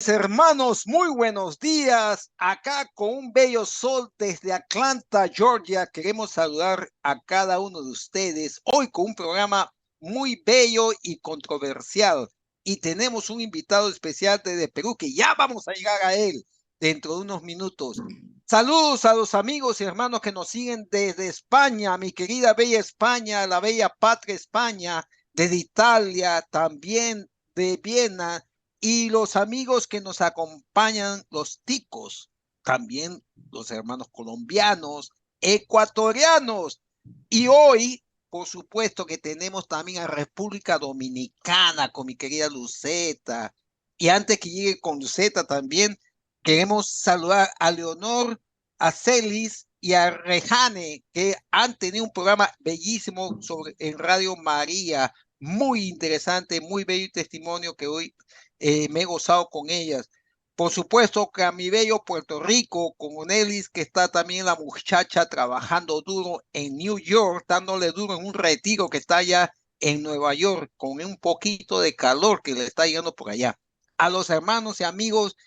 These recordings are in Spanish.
Hermanos, muy buenos días. Acá con un bello sol desde Atlanta, Georgia. Queremos saludar a cada uno de ustedes hoy con un programa muy bello y controversial. Y tenemos un invitado especial desde Perú que ya vamos a llegar a él dentro de unos minutos. Saludos a los amigos y hermanos que nos siguen desde España, mi querida bella España, la bella patria España, desde Italia, también de Viena y los amigos que nos acompañan, los ticos, también los hermanos colombianos, ecuatorianos. Y hoy, por supuesto, que tenemos también a República Dominicana con mi querida Luceta. Y antes que llegue con Luceta también, queremos saludar a Leonor, a Celis y a Rejane, que han tenido un programa bellísimo en Radio María, muy interesante, muy bello testimonio que hoy me he gozado con ellas. Por supuesto que a mi bello Puerto Rico, con Onelis, que está también la muchacha trabajando duro en New York, dándole duro en un retiro que está allá en Nueva York, con un poquito de calor que le está llegando por allá. A los hermanos y amigos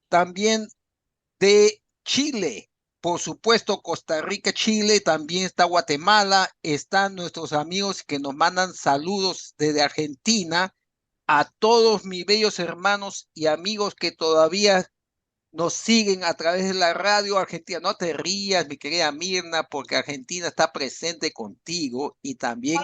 también de Chile, por supuesto Costa Rica, Chile, también está Guatemala, están nuestros amigos que nos mandan saludos desde Argentina, a todos mis bellos hermanos y amigos que todavía nos siguen a través de la radio argentina. No te rías, mi querida Mirna, porque Argentina está presente contigo y también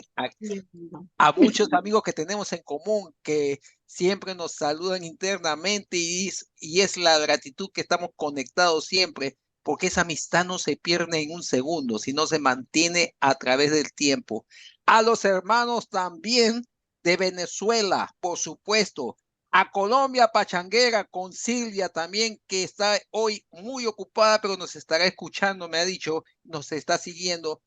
a muchos amigos que tenemos en común que siempre nos saludan internamente y es la gratitud que estamos conectados siempre, porque esa amistad no se pierde en un segundo, sino se mantiene a través del tiempo. A los hermanos también de Venezuela, por supuesto, a Colombia Pachanguera con Silvia también, que está hoy muy ocupada, pero nos estará escuchando, me ha dicho, nos está siguiendo.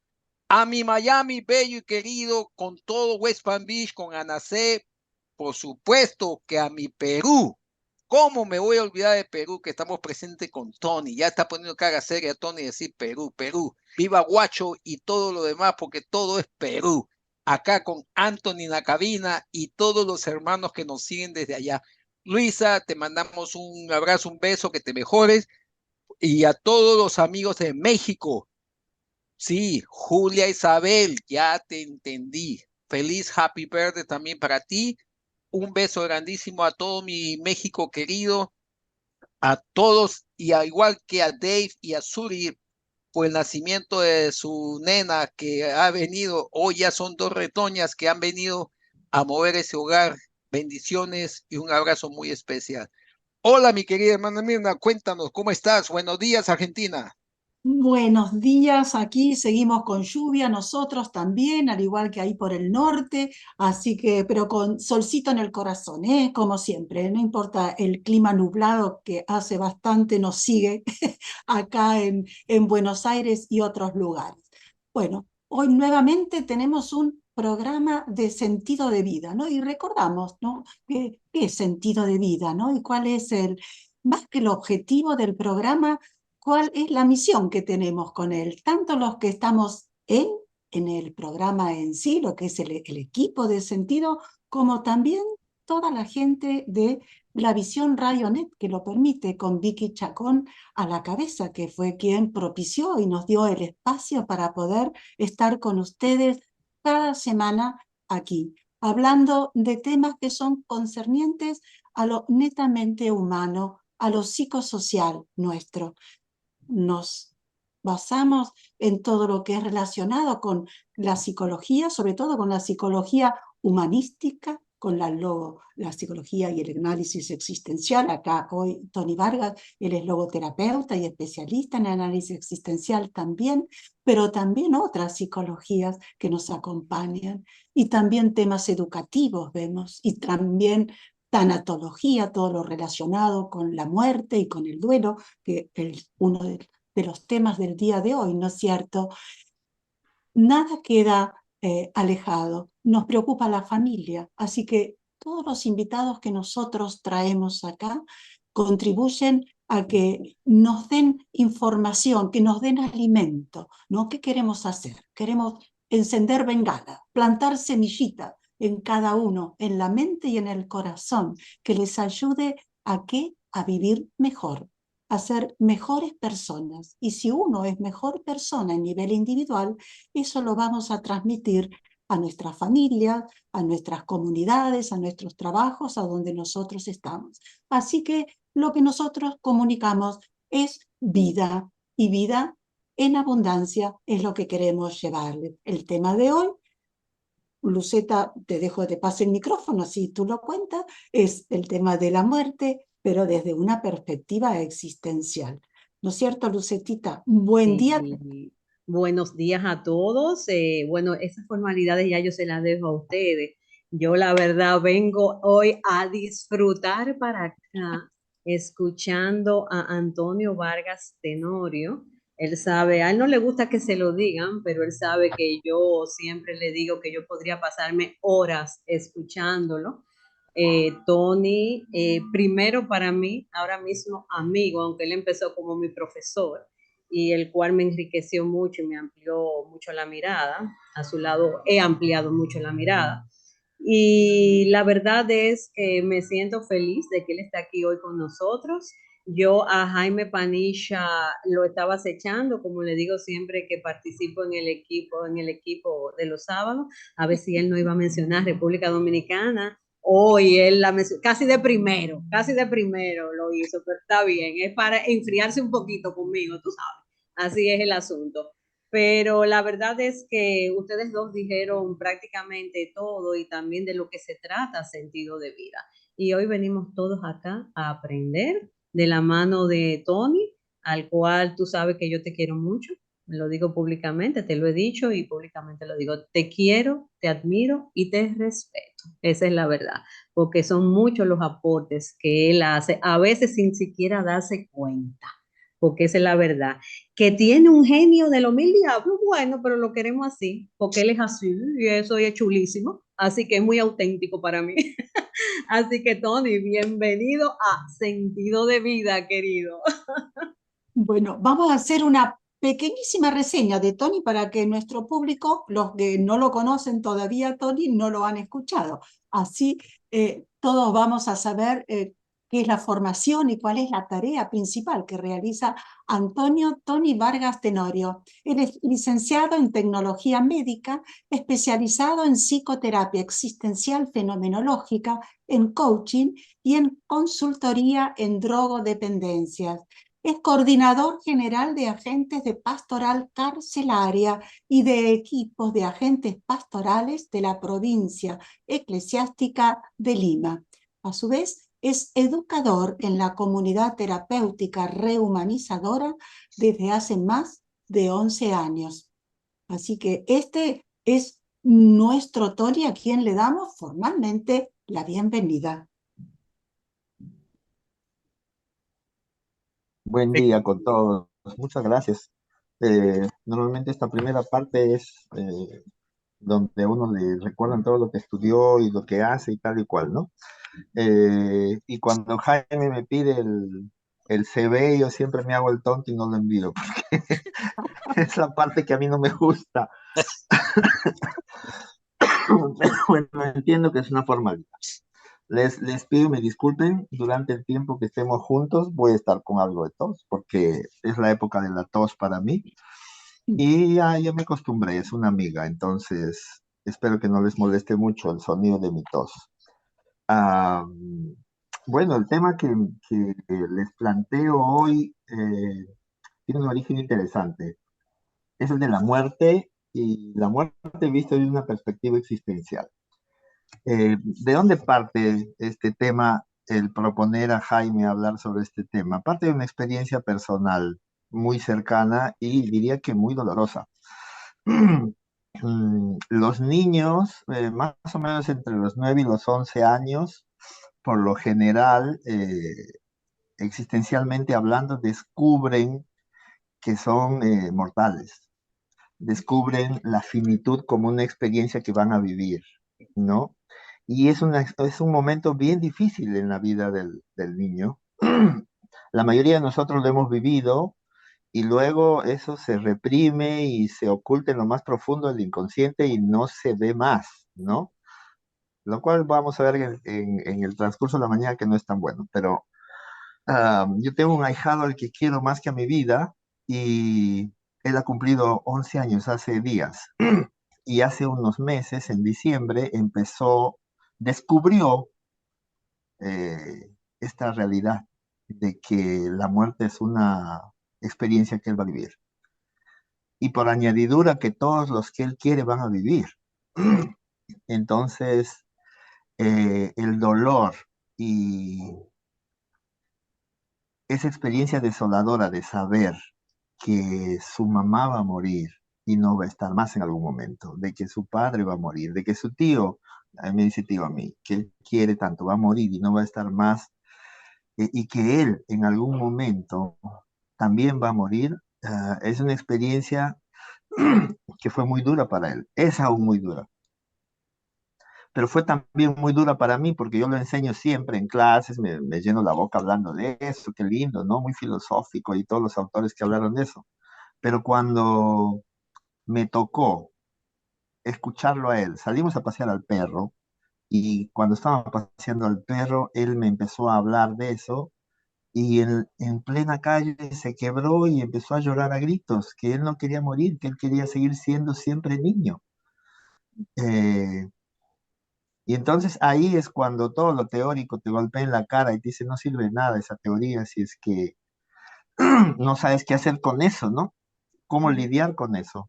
A mi Miami, bello y querido, con todo West Palm Beach, con Anacé, por supuesto que a mi Perú. ¿Cómo me voy a olvidar de Perú que estamos presentes con Tony? Ya está poniendo cara seria Tony decir Perú, Perú. Viva Guacho y todo lo demás, porque todo es Perú. Acá con Anthony en la cabina y todos los hermanos que nos siguen desde allá. Luisa, te mandamos un abrazo, un beso, que te mejores. Y a todos los amigos de México, sí, Julia Isabel, ya te entendí. Feliz Happy Birthday también para ti. Un beso grandísimo a todo mi México querido, a todos, y a igual que a Dave y a Suri por el nacimiento de su nena que ha venido. Hoy ya son dos retoñas que han venido a mover ese hogar. Bendiciones y un abrazo muy especial. Hola, mi querida hermana Mirna, cuéntanos, ¿cómo estás? Buenos días, Argentina. Buenos días, aquí seguimos con lluvia, nosotros también, al igual que ahí por el norte, así que, pero con solcito en el corazón, ¿eh? Como siempre, no importa el clima nublado que hace bastante, nos sigue acá en Buenos Aires y otros lugares. Bueno, hoy nuevamente tenemos un programa de sentido de vida, ¿no? Y recordamos, ¿no? ¿Qué es sentido de vida, ¿no? Y cuál es más que el objetivo del programa, cuál es la misión que tenemos con él, tanto los que estamos en el programa en sí, lo que es el equipo de sentido, como también toda la gente de la Visión Radionet, que lo permite, con Vicky Chacón a la cabeza, que fue quien propició y nos dio el espacio para poder estar con ustedes cada semana aquí, hablando de temas que son concernientes a lo netamente humano, a lo psicosocial nuestro. Nos basamos en todo lo que es relacionado con la psicología, sobre todo con la psicología humanística, con la psicología y el análisis existencial. Acá hoy Tony Vargas, él es logoterapeuta y especialista en análisis existencial también, pero también otras psicologías que nos acompañan. Y también temas educativos vemos, y también tanatología, todo lo relacionado con la muerte y con el duelo, que es uno de los temas del día de hoy, ¿no es cierto? Nada queda alejado, nos preocupa la familia, así que todos los invitados que nosotros traemos acá contribuyen a que nos den información, que nos den alimento, ¿no? ¿Qué queremos hacer? Queremos encender bengala, plantar semillita en cada uno, en la mente y en el corazón, que les ayude a que a vivir mejor, a ser mejores personas. Y si uno es mejor persona a nivel individual, eso lo vamos a transmitir a nuestras familias, a nuestras comunidades, a nuestros trabajos, a donde nosotros estamos. Así que lo que nosotros comunicamos es vida, y vida en abundancia es lo que queremos llevarle. El tema de hoy, Luceta, te dejo de paso el micrófono, si tú lo cuentas, es el tema de la muerte, pero desde una perspectiva existencial. ¿No es cierto, Lucetita? Buen día. Sí, buenos días a todos. Bueno, esas formalidades ya yo se las dejo a ustedes. Yo la verdad vengo hoy a disfrutar para acá, escuchando a Antonio Vargas Tenorio. Él sabe, a él no le gusta que se lo digan, pero él sabe que yo siempre le digo que yo podría pasarme horas escuchándolo. Tony, primero para mí, ahora mismo amigo, aunque él empezó como mi profesor y el cual me enriqueció mucho y me amplió mucho la mirada. A su lado he ampliado mucho la mirada. Y la verdad es que me siento feliz de que él está aquí hoy con nosotros. Yo a Jaime Panilla lo estaba acechando, como le digo siempre que participo en el equipo de los sábados, a ver si él no iba a mencionar República Dominicana. Hoy él la mencionó, casi de primero lo hizo, pero está bien, es para enfriarse un poquito conmigo, tú sabes. Así es el asunto. Pero la verdad es que ustedes dos dijeron prácticamente todo y también de lo que se trata sentido de vida. Y hoy venimos todos acá a aprender de la mano de Tony, al cual tú sabes que yo te quiero mucho. Lo digo públicamente, te lo he dicho y públicamente lo digo. Te quiero, te admiro y te respeto. Esa es la verdad, porque son muchos los aportes que él hace, a veces sin siquiera darse cuenta, porque esa es la verdad. Que tiene un genio de los mil diablos, bueno, pero lo queremos así, porque él es así y eso es chulísimo, así que es muy auténtico para mí. Así que Tony, bienvenido a Sentido de Vida, querido. Bueno, vamos a hacer una pequeñísima reseña de Tony para que nuestro público, los que no lo conocen todavía, Tony, no lo han escuchado. Así todos vamos a saber qué es la formación y cuál es la tarea principal que realiza Antonio Tony Vargas Tenorio. Él es licenciado en tecnología médica, especializado en psicoterapia existencial fenomenológica, en coaching y en consultoría en drogodependencias. Es coordinador general de agentes de pastoral carcelaria y de equipos de agentes pastorales de la provincia eclesiástica de Lima. A su vez, es educador en la comunidad terapéutica rehumanizadora desde hace más de 11 años. Así que este es nuestro Tony, a quien le damos formalmente la bienvenida. Buen día con todos. Muchas gracias. Normalmente esta primera parte es donde a uno le recuerdan todo lo que estudió y lo que hace y tal y cual, ¿no? Y cuando Jaime me pide el CV, yo siempre me hago el tonto y no lo envío, porque es la parte que a mí no me gusta. Pero bueno, entiendo que es una formalidad. Les pido me disculpen, durante el tiempo que estemos juntos voy a estar con algo de tos, porque es la época de la tos para mí. Y ya me acostumbré, es una amiga, entonces espero que no les moleste mucho el sonido de mi tos. Ah, bueno, el tema que les planteo hoy tiene un origen interesante. Es el de la muerte y la muerte vista desde una perspectiva existencial. ¿De dónde parte este tema, el proponer a Jaime hablar sobre este tema? Parte de una experiencia personal muy cercana y diría que muy dolorosa. Los niños, más o menos entre los 9 y los 11 años, por lo general, existencialmente hablando, descubren que son mortales, descubren la finitud como una experiencia que van a vivir, ¿no? Y es un momento bien difícil en la vida del niño. La mayoría de nosotros lo hemos vivido y luego eso se reprime y se oculta en lo más profundo del inconsciente y no se ve más, ¿no? Lo cual vamos a ver en el transcurso de la mañana que no es tan bueno, pero yo tengo un ahijado al que quiero más que a mi vida y él ha cumplido 11 años hace días. Y hace unos meses, en diciembre, descubrió esta realidad de que la muerte es una experiencia que él va a vivir. Y por añadidura que todos los que él quiere van a vivir. Entonces, el dolor y esa experiencia desoladora de saber que su mamá va a morir y no va a estar más en algún momento, de que su padre va a morir, de que su tío, me dice tío a mí, que él quiere tanto, va a morir y no va a estar más, y que él en algún momento también va a morir, es una experiencia que fue muy dura para él, es aún muy dura, pero fue también muy dura para mí porque yo lo enseño siempre en clases, me lleno la boca hablando de eso, qué lindo, ¿no? Muy filosófico y todos los autores que hablaron de eso. Pero cuando me tocó escucharlo a él, salimos a pasear al perro y cuando estaba paseando al perro, él me empezó a hablar de eso y en plena calle se quebró y empezó a llorar a gritos, que él no quería morir, que él quería seguir siendo siempre niño. Eh, Y entonces ahí es cuando todo lo teórico te golpea en la cara y te dice, no sirve de nada esa teoría si es que no sabes qué hacer con eso, ¿no? ¿Cómo lidiar con eso?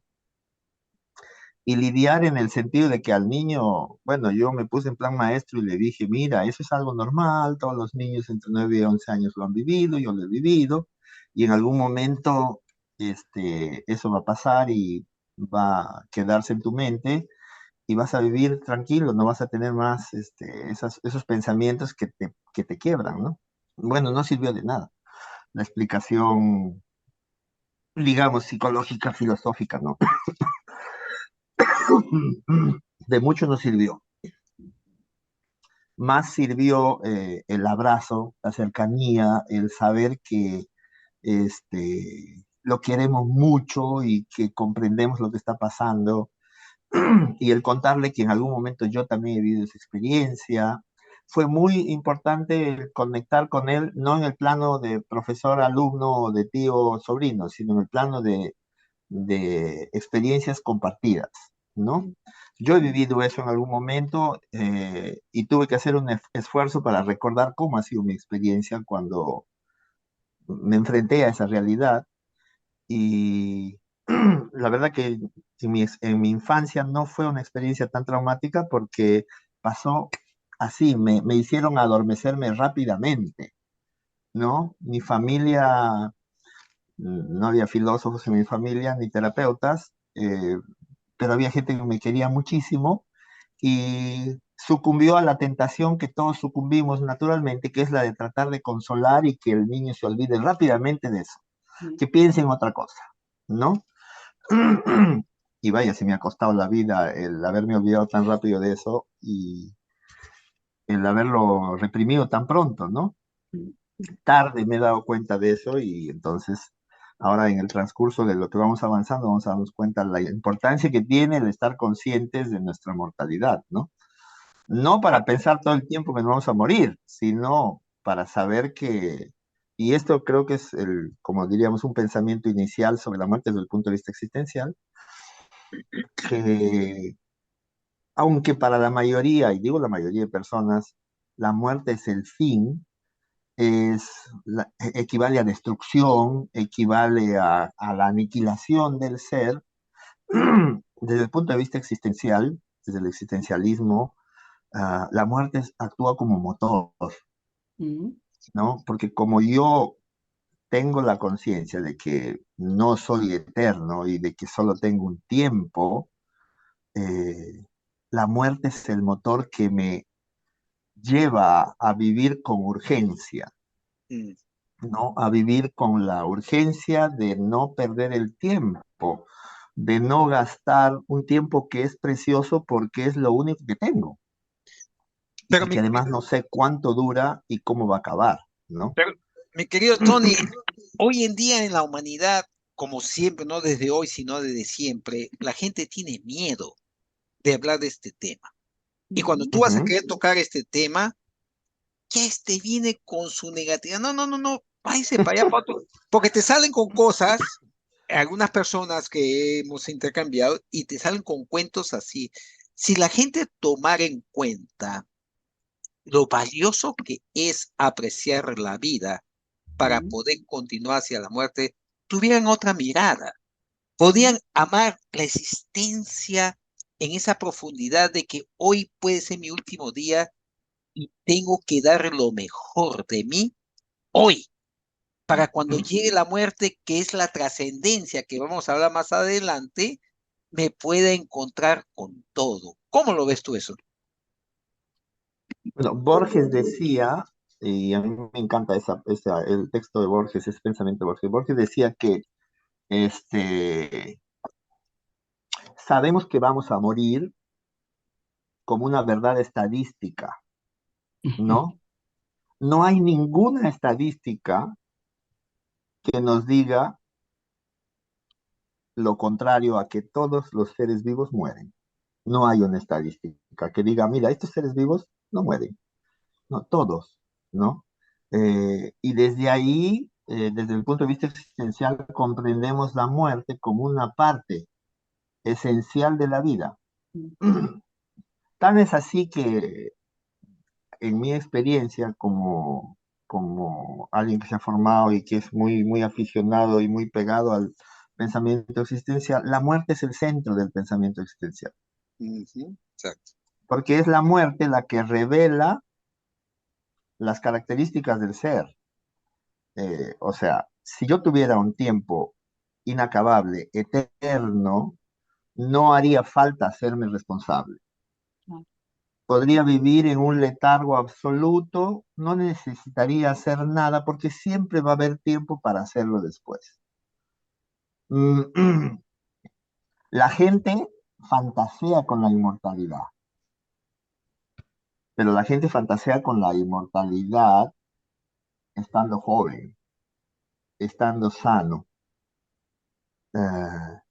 Y lidiar en el sentido de que al niño, bueno, yo me puse en plan maestro y le dije, mira, eso es algo normal, todos los niños entre 9 y 11 años lo han vivido, yo lo he vivido, y en algún momento eso va a pasar y va a quedarse en tu mente y vas a vivir tranquilo, no vas a tener más esos pensamientos que te quiebran, ¿no? Bueno, no sirvió de nada. La explicación, digamos, psicológica, filosófica, ¿no? De mucho no sirvió. Más sirvió el abrazo, la cercanía, el saber que lo queremos mucho y que comprendemos lo que está pasando y el contarle que en algún momento yo también he vivido esa experiencia. Fue muy importante el conectar con él, no en el plano de profesor, alumno o de tío, sobrino, sino en el plano de experiencias compartidas, ¿no? Yo he vivido eso en algún momento y tuve que hacer un esfuerzo para recordar cómo ha sido mi experiencia cuando me enfrenté a esa realidad y la verdad que en mi infancia no fue una experiencia tan traumática porque pasó así, me hicieron adormecerme rápidamente, ¿no? Mi familia, no había filósofos en mi familia ni terapeutas, pero había gente que me quería muchísimo y sucumbió a la tentación que todos sucumbimos naturalmente, que es la de tratar de consolar y que el niño se olvide rápidamente de eso, que piense en otra cosa, ¿no? Y vaya, si me ha costado la vida el haberme olvidado tan rápido de eso y el haberlo reprimido tan pronto, ¿no? Tarde me he dado cuenta de eso y entonces ahora en el transcurso de lo que vamos avanzando vamos a darnos cuenta de la importancia que tiene el estar conscientes de nuestra mortalidad, ¿no? No para pensar todo el tiempo que nos vamos a morir, sino para saber que, y esto creo que es como diríamos, un pensamiento inicial sobre la muerte desde el punto de vista existencial, que aunque para la mayoría, y digo la mayoría de personas, la muerte es el fin, equivale a destrucción, equivale a la aniquilación del ser, desde el punto de vista existencial, desde el existencialismo, la muerte actúa como motor, ¿no? Porque como yo tengo la conciencia de que no soy eterno y de que solo tengo un tiempo, eh, la muerte es el motor que me lleva a vivir con urgencia, Mm. ¿no? A vivir con la urgencia de no perder el tiempo, de no gastar un tiempo que es precioso porque es lo único que tengo Pero y que además no sé cuánto dura y cómo va a acabar, ¿no? pero, mi querido Tony, hoy en día en la humanidad, como siempre, no desde hoy, sino desde siempre, la gente tiene miedo de hablar de este tema. Y cuando tú vas a Ujú. querer tocar este tema, ya este viene con su negatividad. No, no, no, no, váyase para allá, pato. Porque te salen con cosas, algunas personas que hemos intercambiado, y te salen con cuentos así. Si la gente tomara en cuenta lo valioso que es apreciar la vida para Mm, poder continuar hacia la muerte, tuvieran otra mirada. Podían amar la existencia en esa profundidad de que hoy puede ser mi último día y tengo que dar lo mejor de mí hoy, para cuando llegue la muerte, que es la trascendencia que vamos a hablar más adelante, me pueda encontrar con todo. ¿Cómo lo ves tú eso? Bueno, Borges decía, y a mí me encanta el texto de Borges, ese pensamiento de Borges. Borges decía que este, sabemos que vamos a morir como una verdad estadística, ¿no? No hay ninguna estadística que nos diga lo contrario a que todos los seres vivos mueren. No hay una estadística que diga, mira, estos seres vivos no mueren, no, todos, ¿no? Y desde ahí, desde el punto de vista existencial, comprendemos la muerte como una parte esencial de la vida. Tal es así que en mi experiencia como alguien que se ha formado y que es muy, muy aficionado y muy pegado al pensamiento existencial, la muerte es el centro del pensamiento existencial, Ujú, exacto. porque es la muerte la que revela las características del ser. O sea, si yo tuviera un tiempo inacabable, eterno, no haría falta hacerme responsable. claro. Podría vivir en un letargo absoluto, no necesitaría hacer nada porque siempre va a haber tiempo para hacerlo después. La gente fantasea con la inmortalidad, pero la gente fantasea con la inmortalidad estando joven, estando sano. Eh,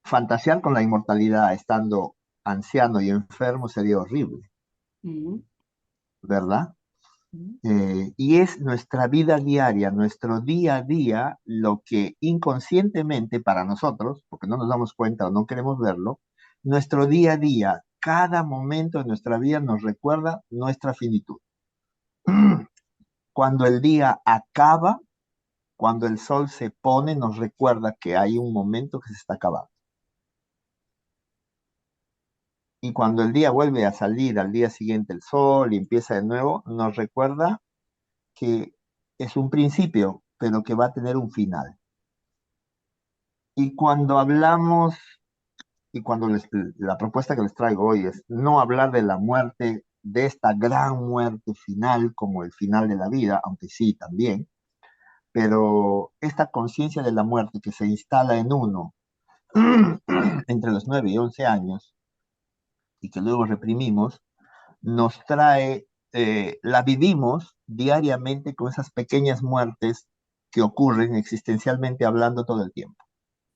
Fantasear con la inmortalidad estando anciano y enfermo sería horrible, Mm, ¿verdad? mm, Y es nuestra vida diaria, nuestro día a día, lo que inconscientemente para nosotros, porque no nos damos cuenta o no queremos verlo, nuestro día a día, cada momento de nuestra vida nos recuerda nuestra finitud. Cuando el día acaba, cuando el sol se pone, nos recuerda que hay un momento que se está acabando. Y cuando el día vuelve a salir al día siguiente el sol y empieza de nuevo, nos recuerda que es un principio, pero que va a tener un final. Y cuando hablamos, y cuando la propuesta que les traigo hoy es no hablar de la muerte, de esta gran muerte final como el final de la vida, aunque sí también, pero esta conciencia de la muerte que se instala en uno entre los 9 y 11 años y que luego reprimimos, nos trae, la vivimos diariamente con esas pequeñas muertes que ocurren existencialmente hablando todo el tiempo,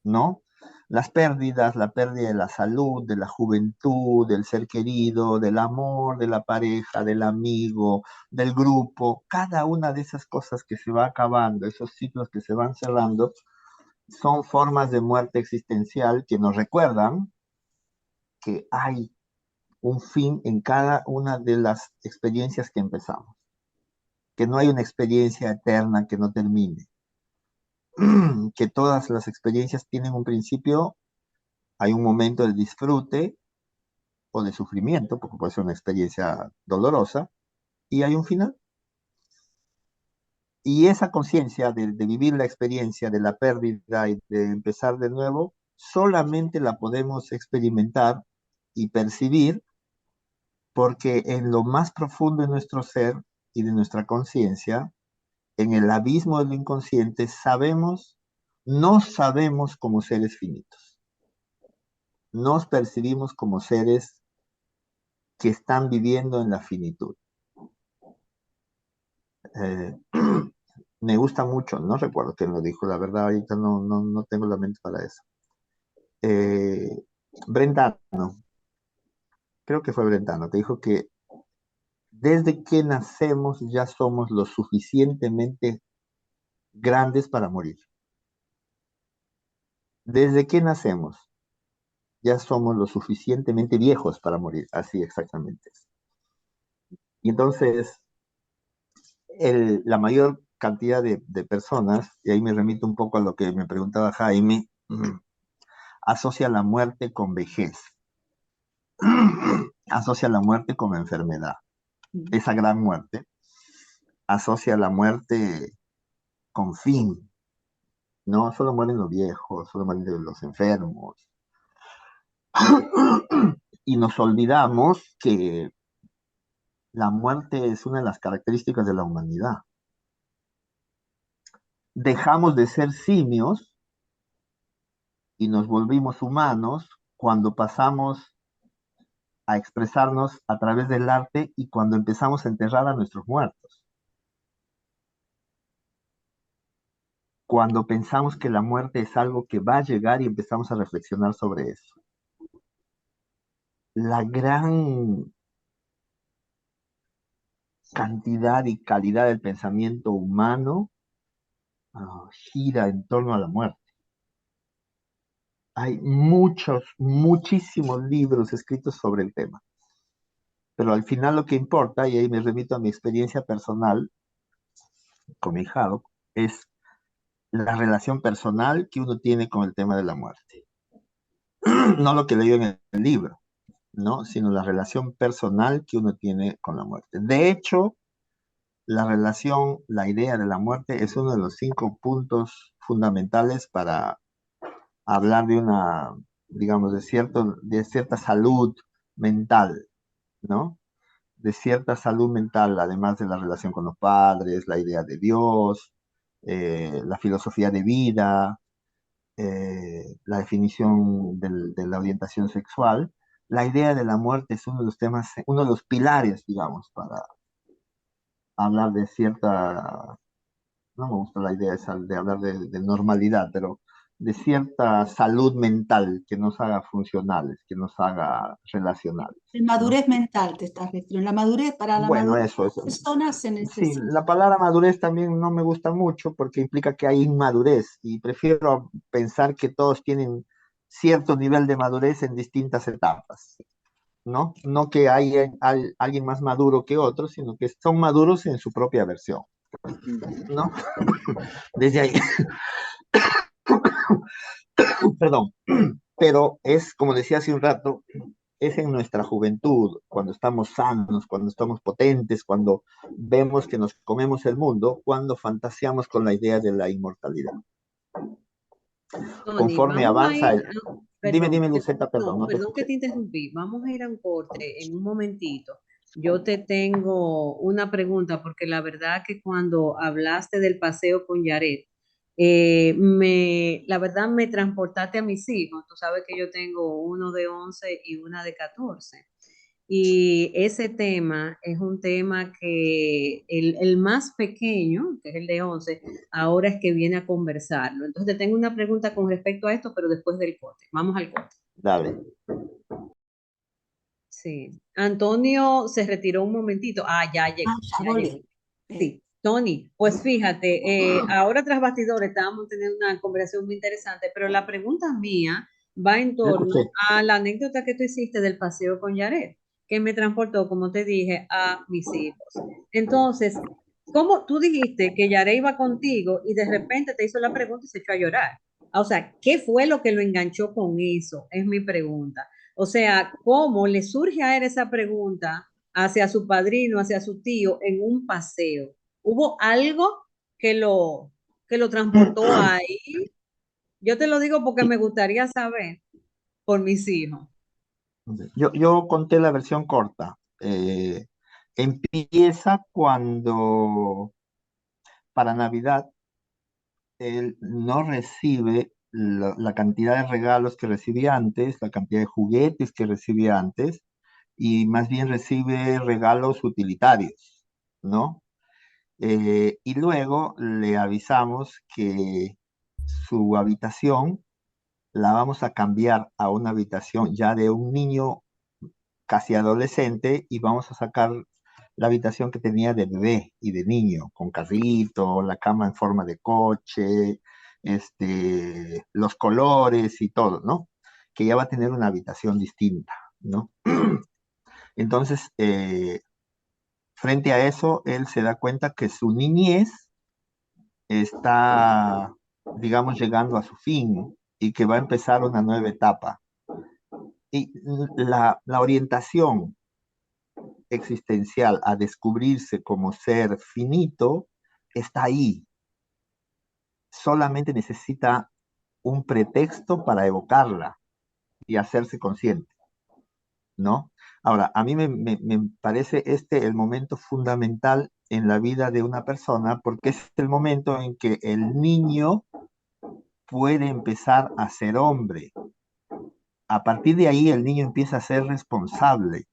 ¿no? Las pérdidas, la pérdida de la salud, de la juventud, del ser querido, del amor, de la pareja, del amigo, del grupo, cada una de esas cosas que se va acabando, esos ciclos que se van cerrando, son formas de muerte existencial que nos recuerdan que hay un fin en cada una de las experiencias que empezamos, que no hay una experiencia eterna que no termine, que todas las experiencias tienen un principio, hay un momento de disfrute o de sufrimiento, porque puede ser una experiencia dolorosa, y hay un final. Y esa conciencia de vivir la experiencia de la pérdida y de empezar de nuevo, solamente la podemos experimentar y percibir porque en lo más profundo de nuestro ser y de nuestra conciencia, en el abismo del inconsciente, nos sabemos como seres finitos. Nos percibimos como seres que están viviendo en la finitud. Eh, Me gusta mucho, no recuerdo quién lo dijo, la verdad ahorita no tengo la mente para eso. Brentano, creo que fue Brentano, que dijo que Desde que nacemos ya somos lo suficientemente grandes para morir. Desde que nacemos ya somos lo suficientemente viejos para morir, así exactamente. Y entonces, la mayor cantidad de personas, y ahí me remito un poco a lo que me preguntaba Jaime, asocia la muerte con vejez, asocia la muerte con enfermedad. Esa gran muerte asocia la muerte con fin. No solo mueren los viejos, solo mueren los enfermos. Y nos olvidamos que la muerte es una de las características de la humanidad. Dejamos de ser simios y nos volvimos humanos cuando pasamos a expresarnos a través del arte y cuando empezamos a enterrar a nuestros muertos. Cuando pensamos que la muerte es algo que va a llegar y empezamos a reflexionar sobre eso. La gran cantidad y calidad del pensamiento humano gira en torno a la muerte. Hay muchísimos libros escritos sobre el tema. Pero al final lo que importa, y ahí me remito a mi experiencia personal con mi hijado, es la relación personal que uno tiene con el tema de la muerte. No lo que leo en el libro, ¿no? Sino la relación personal que uno tiene con la muerte. De hecho, la relación, la idea de la muerte es uno de los 5 puntos fundamentales para hablar de una, digamos, de cierta salud mental, ¿no? De cierta salud mental, además de la relación con los padres, la idea de Dios, la filosofía de vida, la definición de la orientación sexual. La idea de la muerte es uno de los temas, uno de los pilares, digamos, para hablar de cierta, no me gusta la idea esa de hablar de normalidad, pero de cierta salud mental que nos haga funcionales, que nos haga relacionales, La ¿no? madurez mental te estás refiriendo. La madurez, para la Bueno, madurez eso es. de personas se Sí, necesita. la palabra madurez también no me gusta mucho porque implica que hay inmadurez y prefiero pensar que todos tienen cierto nivel de madurez en distintas etapas, ¿no? No que hay alguien más maduro que otro, sino que son maduros en su propia versión, ¿no? Desde ahí, perdón, pero es, como decía hace un rato, es en nuestra juventud, cuando estamos sanos, cuando estamos potentes, cuando vemos que nos comemos el mundo, cuando fantaseamos con la idea de la inmortalidad. Tony, Conforme vamos a avanza ir, el... Dime, Luceta, perdón, no, no te perdón que escuché. te interrumpí. Vamos a ir a un corte en un momentito. Yo te tengo una pregunta porque la verdad que cuando hablaste del paseo con Yaret, la verdad me transportaste a mis hijos. Tú sabes que yo tengo uno de 11 y una de 14. Y ese tema es un tema que el más pequeño, que es el de 11, ahora es que viene a conversarlo. Entonces, te tengo una pregunta con respecto a esto, pero después del corte. Vamos al corte. Dale. Sí. Antonio se retiró un momentito. Ya llegó, Ya ya llegó. volví. Sí. Tony, pues fíjate, ahora tras bastidores estábamos teniendo una conversación muy interesante, pero la pregunta mía va en Te torno escuché. a la anécdota que tú hiciste del paseo con Yaret, que me transportó, como te dije, a mis hijos. Entonces, ¿cómo tú dijiste que Yaret iba contigo y de repente te hizo la pregunta y se echó a llorar? O sea, ¿qué fue lo que lo enganchó con eso? Es mi pregunta. O sea, ¿cómo le surge a él esa pregunta hacia su padrino, hacia su tío en un paseo? ¿Hubo algo que lo transportó ahí? Yo te lo digo porque me gustaría saber por mis hijos. Yo conté la versión corta. Empieza cuando para Navidad él no recibe la cantidad de regalos que recibía antes, la cantidad de juguetes que recibía antes, y más bien recibe regalos utilitarios, ¿no? Y luego le avisamos que su habitación la vamos a cambiar a una habitación ya de un niño casi adolescente y vamos a sacar la habitación que tenía de bebé y de niño, con carrito, la cama en forma de coche, los colores y todo, ¿no? Que ya va a tener una habitación distinta, ¿no? Entonces, frente a eso, él se da cuenta que su niñez está, digamos, llegando a su fin y que va a empezar una nueva etapa. Y la orientación existencial a descubrirse como ser finito está ahí. Solamente necesita un pretexto para evocarla y hacerse consciente, ¿no? Ahora, a mí me parece el momento fundamental en la vida de una persona porque es el momento en que el niño puede empezar a ser hombre. A partir de ahí el niño empieza a ser responsable.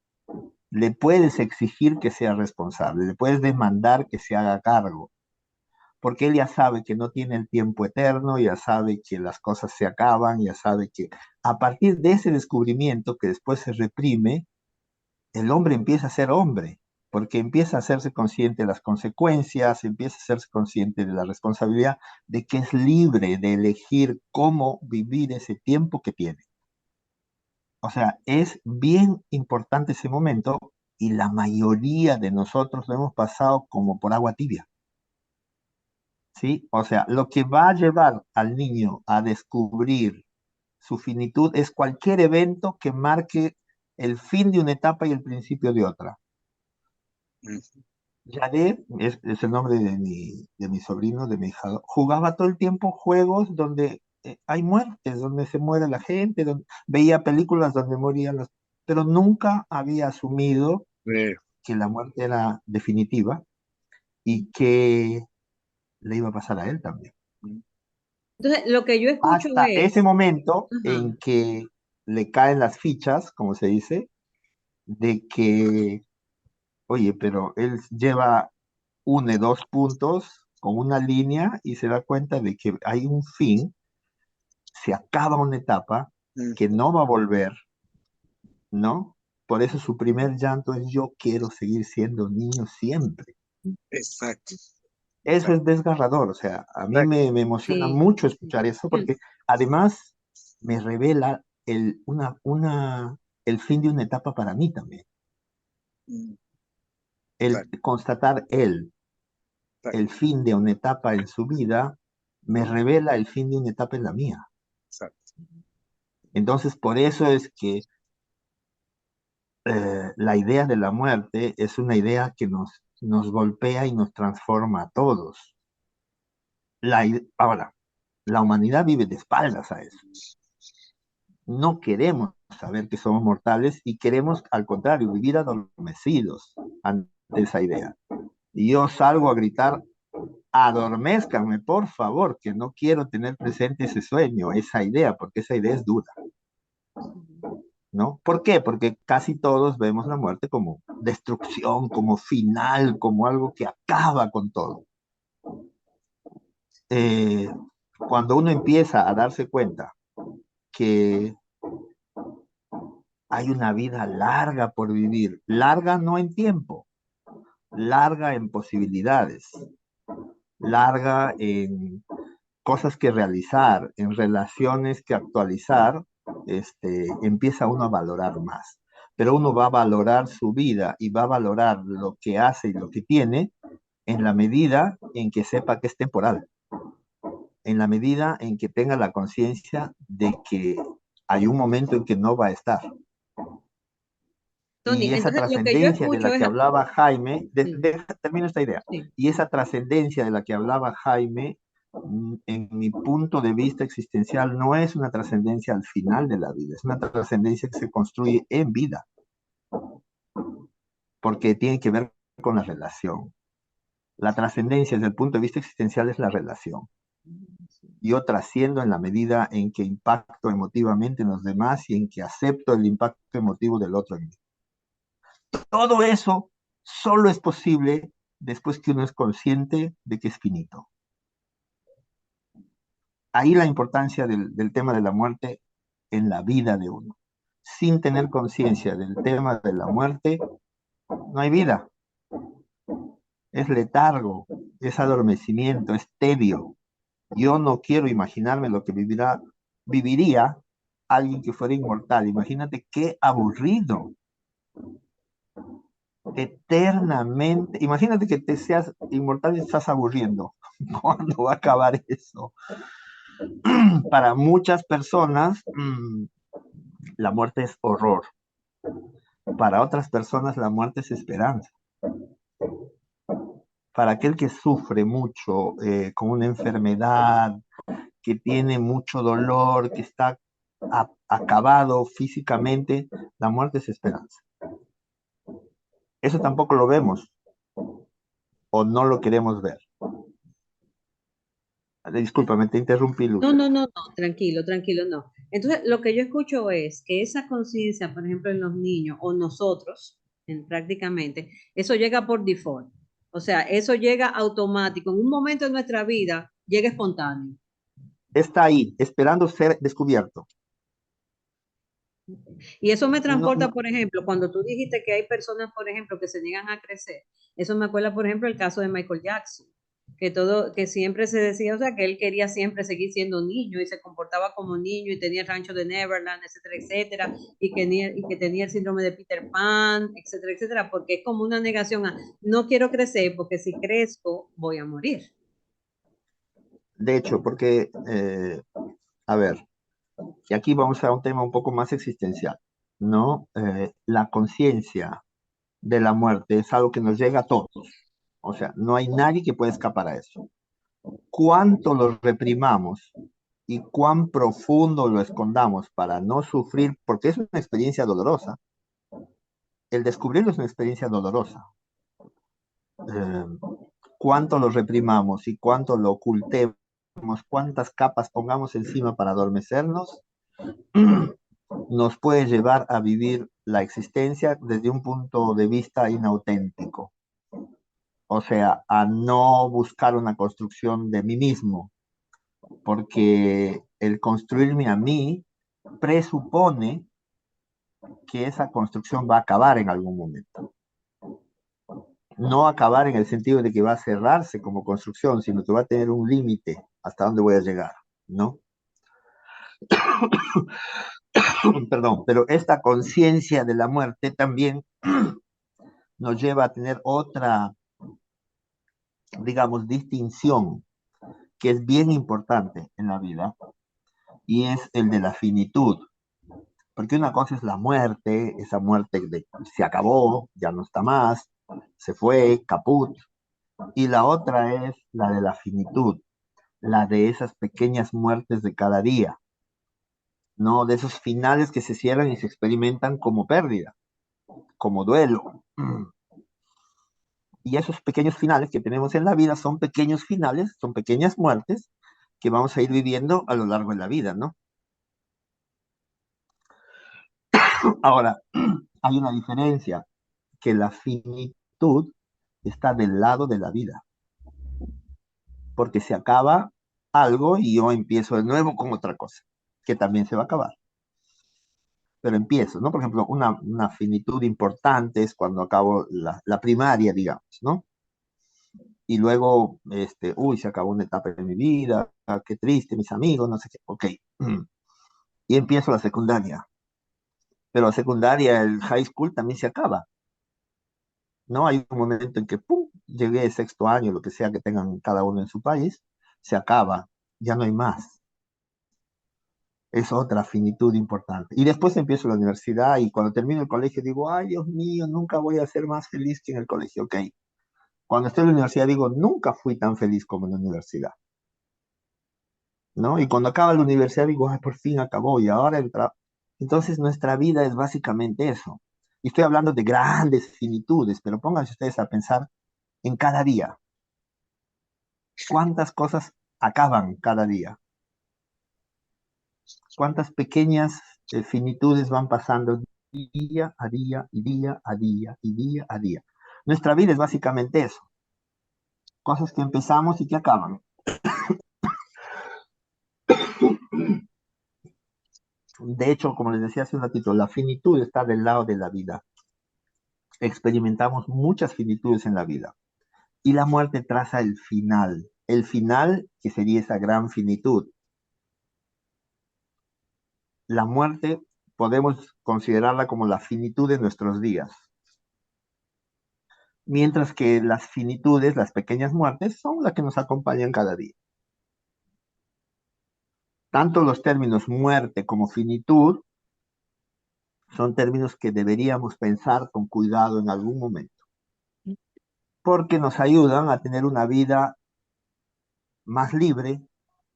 Le puedes exigir que sea responsable, le puedes demandar que se haga cargo, porque él ya sabe que no tiene el tiempo eterno, ya sabe que las cosas se acaban, ya sabe que a partir de ese descubrimiento que después se reprime, el hombre empieza a ser hombre, porque empieza a hacerse consciente de las consecuencias, empieza a hacerse consciente de la responsabilidad, de que es libre de elegir cómo vivir ese tiempo que tiene. O sea, es bien importante ese momento y la mayoría de nosotros lo hemos pasado como por agua tibia. ¿Sí? O sea, lo que va a llevar al niño a descubrir su finitud es cualquier evento que marque el fin de una etapa y el principio de otra. Yadet es el nombre de mi sobrino, de mi hija. Jugaba todo el tiempo juegos donde hay muertes, donde se muere la gente, donde, veía películas donde morían los... Pero nunca había asumido que la muerte era definitiva y que le iba a pasar a él también. Entonces, lo que yo escucho Hasta ese es, momento ajá, en que le caen las fichas, como se dice, de que, oye, pero él lleva une dos puntos con una línea y se da cuenta de que hay un fin, se acaba una etapa que no va a volver, ¿no? Por eso su primer llanto es yo quiero seguir siendo niño siempre. Exacto. Eso es desgarrador, o sea, a mí me emociona sí, mucho escuchar eso porque además me revela el fin de una etapa para mí también. El constatar el fin de una etapa en su vida me revela el fin de una etapa en la mía. Entonces, por eso es que la idea de la muerte es una idea que nos golpea y nos transforma a todos. Ahora, la humanidad vive de espaldas a eso. No queremos saber que somos mortales y queremos, al contrario, vivir adormecidos ante esa idea. Y yo salgo a gritar, adormézcanme, por favor, que no quiero tener presente ese sueño, esa idea, porque esa idea es dura, ¿no? ¿Por qué? Porque casi todos vemos la muerte como destrucción, como final, como algo que acaba con todo. Cuando uno empieza a darse cuenta que hay una vida larga por vivir, larga no en tiempo, larga en posibilidades, larga en cosas que realizar, en relaciones que actualizar, empieza uno a valorar más. Pero uno va a valorar su vida y va a valorar lo que hace y lo que tiene en la medida en que sepa que es temporal, en la medida en que tenga la conciencia de que hay un momento en que no va a estar. Tony, Y esa entonces lo que yo trascendencia de escucho la es, que hablaba Jaime, sí, termino esta idea, sí. y esa trascendencia de la que hablaba Jaime, en mi punto de vista existencial, no es una trascendencia al final de la vida, es una trascendencia que se construye en vida, porque tiene que ver con la relación. La trascendencia desde el punto de vista existencial es la relación. Yo trasciendo en la medida en que impacto emotivamente en los demás y en que acepto el impacto emotivo del otro en mí. Todo eso solo es posible después que uno es consciente de que es finito. Ahí la importancia del tema de la muerte en la vida de uno. Sin tener conciencia del tema de la muerte, no hay vida. es letargo, es adormecimiento, es tedio. Yo no quiero imaginarme lo que viviría alguien que fuera inmortal. Imagínate qué aburrido, eternamente. Imagínate que te seas inmortal y estás aburriendo. ¿Cuándo va a acabar eso? Para muchas personas, la muerte es horror. Para otras personas, la muerte es esperanza. Para aquel que sufre mucho con una enfermedad, que tiene mucho dolor, que está acabado físicamente, la muerte es esperanza. Eso tampoco lo vemos o no lo queremos ver. Discúlpame, te interrumpí, Luz. No, tranquilo, tranquilo, no. Entonces, lo que yo escucho es que esa conciencia, por ejemplo, en los niños o nosotros, prácticamente, eso llega por default. O sea, eso llega automático. En un momento de nuestra vida, llega espontáneo. Está ahí, esperando ser descubierto. Y eso me No, transporta, por ejemplo, cuando tú dijiste que hay personas, por ejemplo, que se niegan a crecer. Eso me acuerda, por ejemplo, el caso de Michael Jackson, que siempre se decía, o sea, que él quería siempre seguir siendo niño y se comportaba como niño y tenía el rancho de Neverland, etcétera, etcétera, y que tenía el síndrome de Peter Pan, etcétera, etcétera, porque es como una negación a no quiero crecer porque si crezco voy a morir. de hecho, porque, a ver, y aquí vamos a un tema un poco más existencial, ¿no? La conciencia de la muerte es algo que nos llega a todos. O sea, no hay nadie que pueda escapar a eso. Cuánto lo reprimamos y cuán profundo lo escondamos para no sufrir, porque es una experiencia dolorosa. El descubrirlo es una experiencia dolorosa. Eh, cuánto lo reprimamos y cuánto lo ocultemos, cuántas capas pongamos encima para adormecernos, nos puede llevar a vivir la existencia desde un punto de vista inauténtico. O sea, a no buscar una construcción de mí mismo, porque el construirme a mí presupone que esa construcción va a acabar en algún momento. No acabar en el sentido de que va a cerrarse como construcción, sino que va a tener un límite hasta dónde voy a llegar, ¿no? Perdón, pero esta conciencia de la muerte también nos lleva a tener otra, digamos, distinción que es bien importante en la vida, y es el de la finitud. Porque una cosa es la muerte, esa muerte de se acabó, ya no está más, se fue, caput. Y la otra es la de la finitud, la de esas pequeñas muertes de cada día, ¿no? De esos finales que se cierran y se experimentan como pérdida, como duelo. Y esos pequeños finales que tenemos en la vida son pequeños finales, son pequeñas muertes que vamos a ir viviendo a lo largo de la vida, ¿no? Ahora, hay una diferencia, que la finitud está del lado de la vida, porque se acaba algo y yo empiezo de nuevo con otra cosa, que también se va a acabar. Pero empiezo, ¿no? Por ejemplo, una finitud importante es cuando acabo la primaria, digamos, ¿no? Y luego, uy, se acabó una etapa de mi vida, qué triste, mis amigos, no sé qué, ok. Y empiezo la secundaria. Pero la secundaria, el high school también se acaba, ¿no? Hay un momento en que, ¡pum!, llegué sexto año, lo que sea que tengan cada uno en su país, se acaba, ya no hay más. Es otra finitud importante. Y después empiezo la universidad y cuando termino el colegio digo, ay, Dios mío, nunca voy a ser más feliz que en el colegio, ok. Cuando estoy en la universidad digo, nunca fui tan feliz como en la universidad, ¿no? Y cuando acaba la universidad digo, ay, por fin acabó y ahora entra. Entonces nuestra vida es básicamente eso. Y estoy hablando de grandes finitudes, pero pónganse ustedes a pensar en cada día. ¿Cuántas cosas acaban cada día? ¿Cuántas pequeñas finitudes van pasando día a día y día a día y día a día? Nuestra vida es básicamente eso. Cosas que empezamos y que acaban. De hecho, como les decía hace un ratito, la finitud está del lado de la vida. Experimentamos muchas finitudes en la vida. y la muerte traza el final que sería esa gran finitud. La muerte podemos considerarla como la finitud de nuestros días, mientras que las finitudes, las pequeñas muertes, son las que nos acompañan cada día. Tanto los términos muerte como finitud son términos que deberíamos pensar con cuidado en algún momento, porque nos ayudan a tener una vida más libre,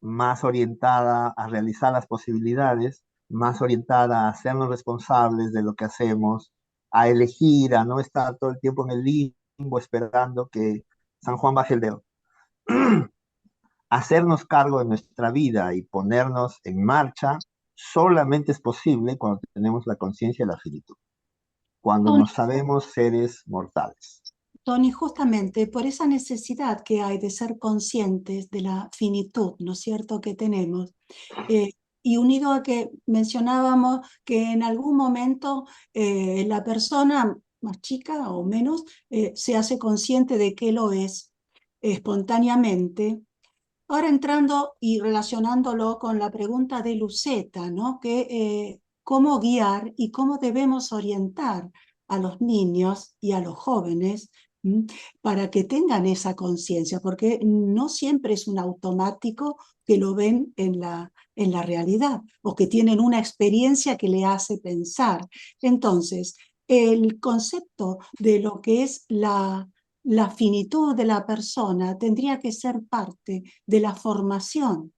más orientada a realizar las posibilidades, más orientada a hacernos responsables de lo que hacemos, a elegir, a no estar todo el tiempo en el limbo esperando que San Juan baje el dedo. Hacernos cargo de nuestra vida y ponernos en marcha solamente es posible cuando tenemos la conciencia de la finitud, cuando Tony, nos sabemos seres mortales. Tony, justamente por esa necesidad que hay de ser conscientes de la finitud, ¿no es cierto?, que tenemos, y unido a que mencionábamos que en algún momento la persona más chica o menos se hace consciente de que lo es espontáneamente. Ahora entrando y relacionándolo con la pregunta de Luceta, ¿no? ¿Cómo guiar y cómo debemos orientar a los niños y a los jóvenes para que tengan esa conciencia? Porque no siempre es un automático que lo ven en la realidad o que tienen una experiencia que le hace pensar. Entonces, el concepto de lo que es la finitud de la persona tendría que ser parte de la formación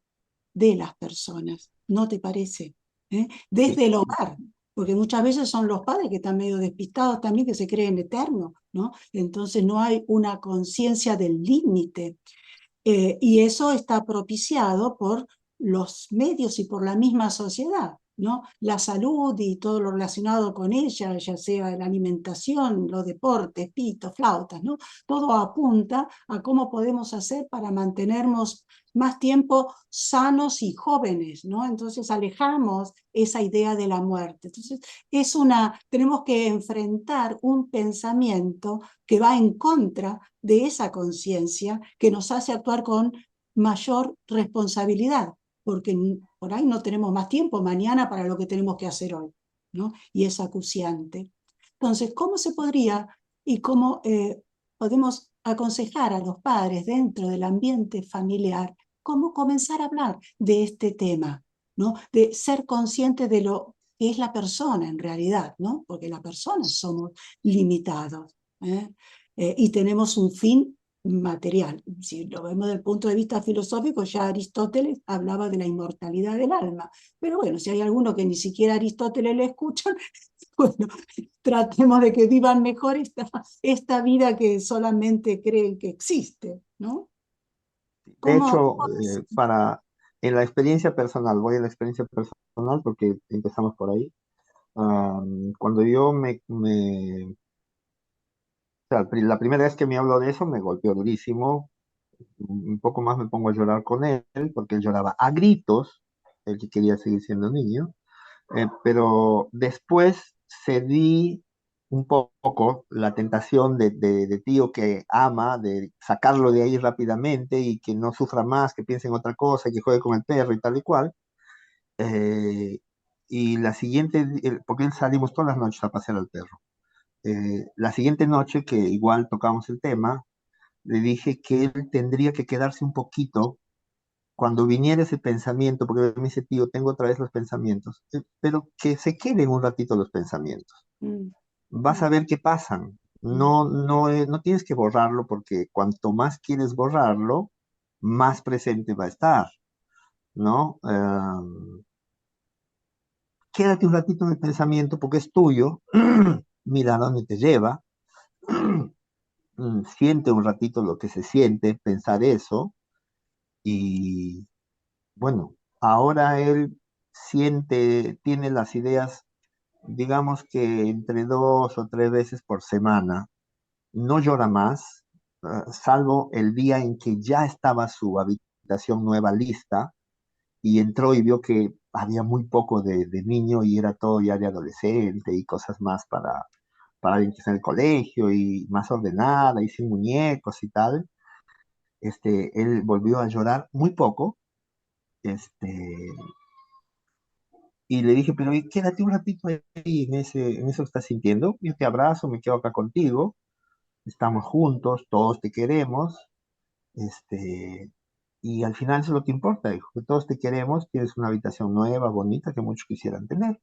de las personas, ¿no te parece? Sí, Desde el hogar, porque muchas veces son los padres que están medio despistados también, que se creen eternos, ¿no? Entonces no hay una conciencia del límite. Y eso está propiciado por los medios y por la misma sociedad, ¿no? La salud y todo lo relacionado con ella, ya sea la alimentación, los deportes, pitos, flautas, ¿no? Todo apunta a cómo podemos hacer para mantenernos más tiempo sanos y jóvenes, ¿no? Entonces alejamos esa idea de la muerte. Entonces tenemos que enfrentar un pensamiento que va en contra de esa conciencia que nos hace actuar con mayor responsabilidad, porque por ahí no tenemos más tiempo mañana para lo que tenemos que hacer hoy, ¿no? Y es acuciante. Entonces, ¿cómo se podría y cómo podemos aconsejar a los padres dentro del ambiente familiar cómo comenzar a hablar de este tema, ¿no? De ser consciente de lo que es la persona en realidad, ¿no? Porque las personas somos limitados, ¿eh? Y tenemos un fin material. Si lo vemos desde el punto de vista filosófico, ya Aristóteles hablaba de la inmortalidad del alma. Pero bueno, si hay alguno que ni siquiera Aristóteles le escuchan, bueno, tratemos de que vivan mejor esta vida que solamente creen que existe, ¿no? de ¿Cómo? hecho, en la experiencia personal, voy a la experiencia personal porque empezamos por ahí. Cuando yo o sea, la primera vez que me habló de eso me golpeó durísimo. Un poco más me pongo a llorar con él, porque él lloraba a gritos, él que quería seguir siendo niño. Pero después cedí un poco la tentación de tío que ama, de sacarlo de ahí rápidamente y que no sufra más, que piense en otra cosa, que juegue con el perro y tal y cual. Eh, y la siguiente, porque él salimos todas las noches a pasear al perro. La siguiente noche, que igual tocamos el tema, le dije que él tendría que quedarse un poquito cuando viniera ese pensamiento, porque me dice, tío, tengo otra vez los pensamientos, pero que se queden un ratito los pensamientos. Mm, Vas mm, a ver qué pasan. mm. No tienes que borrarlo porque cuanto más quieres borrarlo, más presente va a estar, ¿no? Quédate un ratito en el pensamiento porque es tuyo, mira dónde te lleva, siente un ratito lo que se siente, pensar eso, y bueno, ahora él tiene las ideas, digamos que entre 2 o 3 veces por semana. No llora más, salvo el día en que ya estaba su habitación nueva lista y entró y vio que había muy poco de niño y era todo ya de adolescente y cosas más para alguien que está en el colegio y más ordenada y sin muñecos y tal. Él volvió a llorar muy poco, este, y le dije, pero quédate un ratito ahí en eso que estás sintiendo, yo te abrazo, me quedo acá contigo, estamos juntos, todos te queremos, este, y al final eso es lo que importa, dijo, que todos te queremos, tienes una habitación nueva, bonita, que muchos quisieran tener,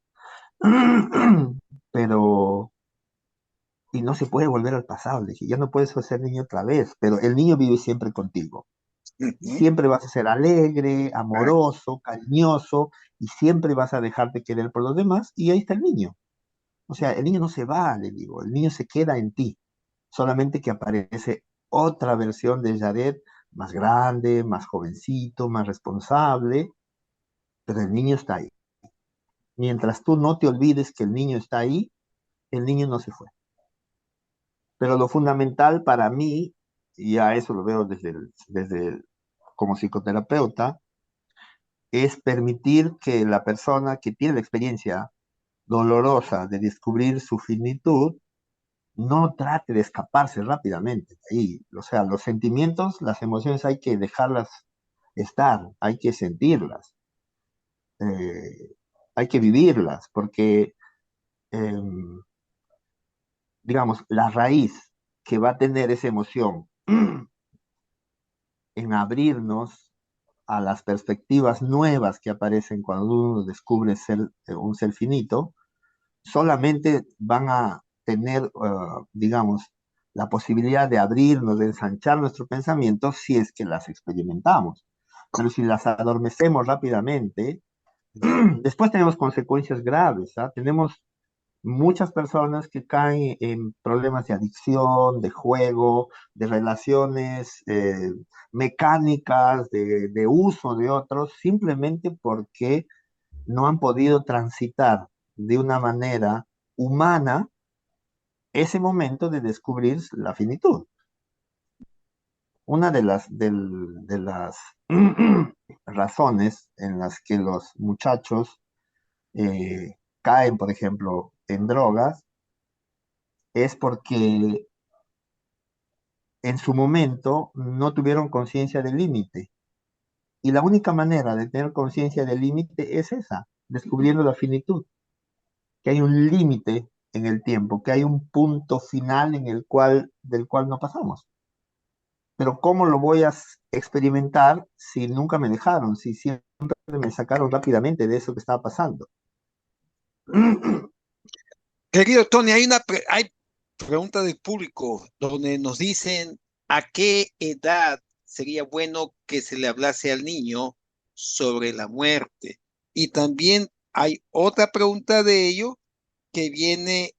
pero, y no se puede volver al pasado, le dije, ya no puedes ser niño otra vez, pero el niño vive siempre contigo. Ujú. Siempre vas a ser alegre, Ah, amoroso, cariñoso, y siempre vas a dejarte querer por los demás, y ahí está el niño. O sea, el niño no se va, le digo, el niño se queda en ti, solamente que aparece otra versión de Jared, más grande, más jovencito, más responsable, pero el niño está ahí. Mientras tú no te olvides que el niño está ahí, el niño no se fue. Pero lo fundamental para mí, y a eso lo veo como psicoterapeuta, es permitir que la persona que tiene la experiencia dolorosa de descubrir su finitud no trate de escaparse rápidamente de ahí. O sea, los sentimientos, las emociones hay que dejarlas estar, hay que sentirlas, eh, hay que vivirlas, porque, eh, digamos, la raíz que va a tener esa emoción en abrirnos a las perspectivas nuevas que aparecen cuando uno descubre un ser finito, solamente van a tener, digamos, la posibilidad de abrirnos, de ensanchar nuestro pensamiento si es que las experimentamos. Pero si las adormecemos rápidamente, después tenemos consecuencias graves. ¿Ah? Tenemos muchas personas que caen en problemas de adicción, de juego, de relaciones mecánicas, de uso de otros, simplemente porque no han podido transitar de una manera humana ese momento de descubrir la finitud. Una de las razones en las que los muchachos caen, por ejemplo, en drogas, es porque en su momento no tuvieron conciencia del límite. Y la única manera de tener conciencia del límite es esa, descubriendo la finitud, que hay un límite en el tiempo, que hay un punto final del cual no pasamos. Pero ¿cómo lo voy a experimentar si nunca me dejaron, si siempre me sacaron rápidamente de eso que estaba pasando? querido Tony, hay pregunta del público donde nos dicen a qué edad sería bueno que se le hablase al niño sobre la muerte. Y también hay otra pregunta de ello que viene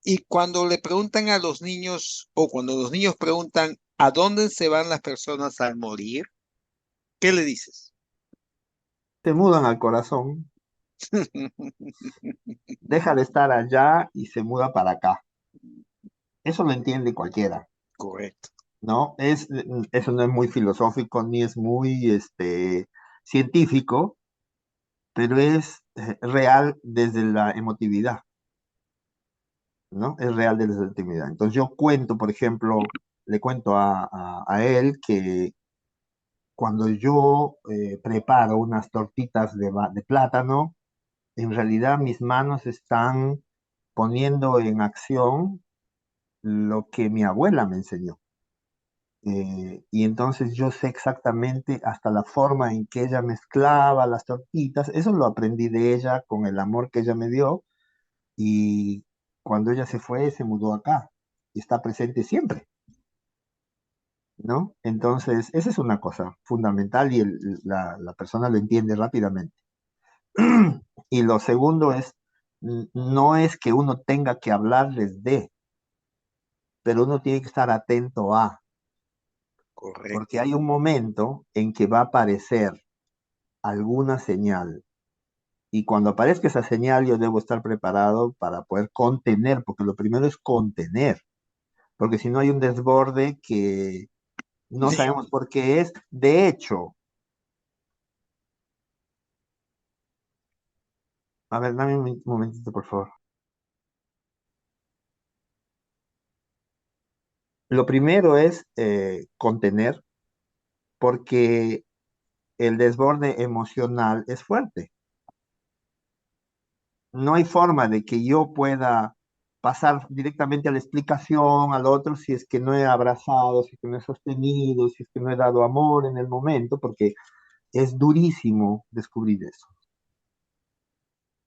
y cuando le preguntan a los niños o cuando los niños preguntan a dónde se van las personas al morir, ¿qué le dices? Te mudan al corazón, deja de estar allá y se muda para acá. Eso lo entiende cualquiera, Correcto. ¿no? Eso no es muy filosófico ni es muy científico, pero es real desde la emotividad, ¿no? Es real desde la emotividad. Entonces yo cuento, por ejemplo, le cuento a él que cuando yo preparo unas tortitas de plátano, en realidad mis manos están poniendo en acción lo que mi abuela me enseñó. Y entonces yo sé exactamente hasta la forma en que ella mezclaba las tortitas. Eso lo aprendí de ella con el amor que ella me dio. Y cuando ella se fue, se mudó acá y está presente siempre, ¿no? Entonces, esa es una cosa fundamental y la persona lo entiende rápidamente. Y lo segundo es, no es que uno tenga que hablarles de, pero uno tiene que estar atento a, porque Correcto. hay un momento en que va a aparecer alguna señal. Y cuando aparezca esa señal, yo debo estar preparado para poder contener, porque lo primero es contener, porque si no hay un desborde que no Sí. sabemos por qué es. De hecho, a ver, dame un momentito, por favor. Lo primero es contener, porque el desborde emocional es fuerte. No hay forma de que yo pueda pasar directamente a la explicación al otro si es que no he abrazado, si es que no he sostenido, si es que no he dado amor en el momento, porque es durísimo descubrir eso.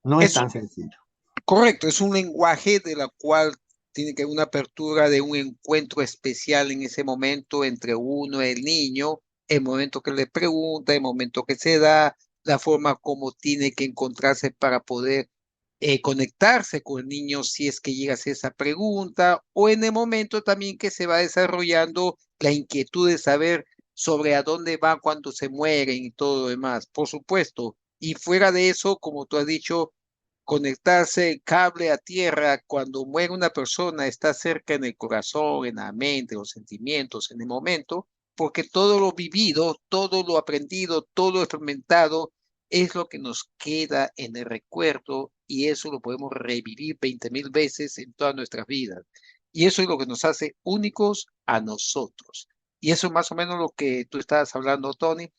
No es Eso, tan sencillo. correcto, es un lenguaje de la cual tiene que haber una apertura de un encuentro especial en ese momento entre uno y el niño, el momento que le pregunta, el momento que se da, la forma como tiene que encontrarse para poder conectarse con el niño si es que llega a hacer esa pregunta, o en el momento también que se va desarrollando la inquietud de saber sobre a dónde va cuando se mueren y todo lo demás, por supuesto. Y fuera de eso, como tú has dicho, conectarse cable a tierra cuando muere una persona está cerca en el corazón, en la mente, los sentimientos, en el momento, porque todo lo vivido, todo lo aprendido, todo lo experimentado es lo que nos queda en el recuerdo y eso lo podemos revivir 20.000 veces en todas nuestras vidas. Y eso es lo que nos hace únicos a nosotros. Y eso es más o menos lo que tú estabas hablando, Tony.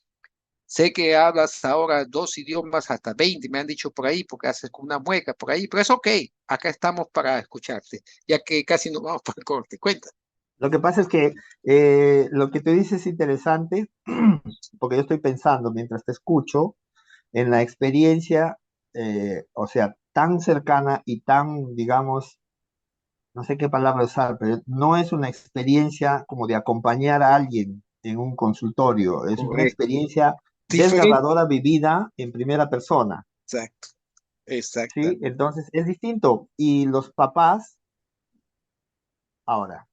Sé que hablas ahora 2 idiomas, hasta 20, me han dicho por ahí, porque haces con una mueca por ahí, pero es ok, acá estamos para escucharte, ya que casi nos vamos por el corte. Cuenta. Lo que pasa es que lo que tú dices es interesante, porque yo estoy pensando mientras te escucho en la experiencia, o sea, tan cercana y tan, digamos, no sé qué palabra usar, pero no es una experiencia como de acompañar a alguien en un consultorio, es una Correcto. experiencia Diferente. desgarradora vivida en primera persona, Exacto, exacta. ¿sí? Entonces es distinto. Y los papás, ahora,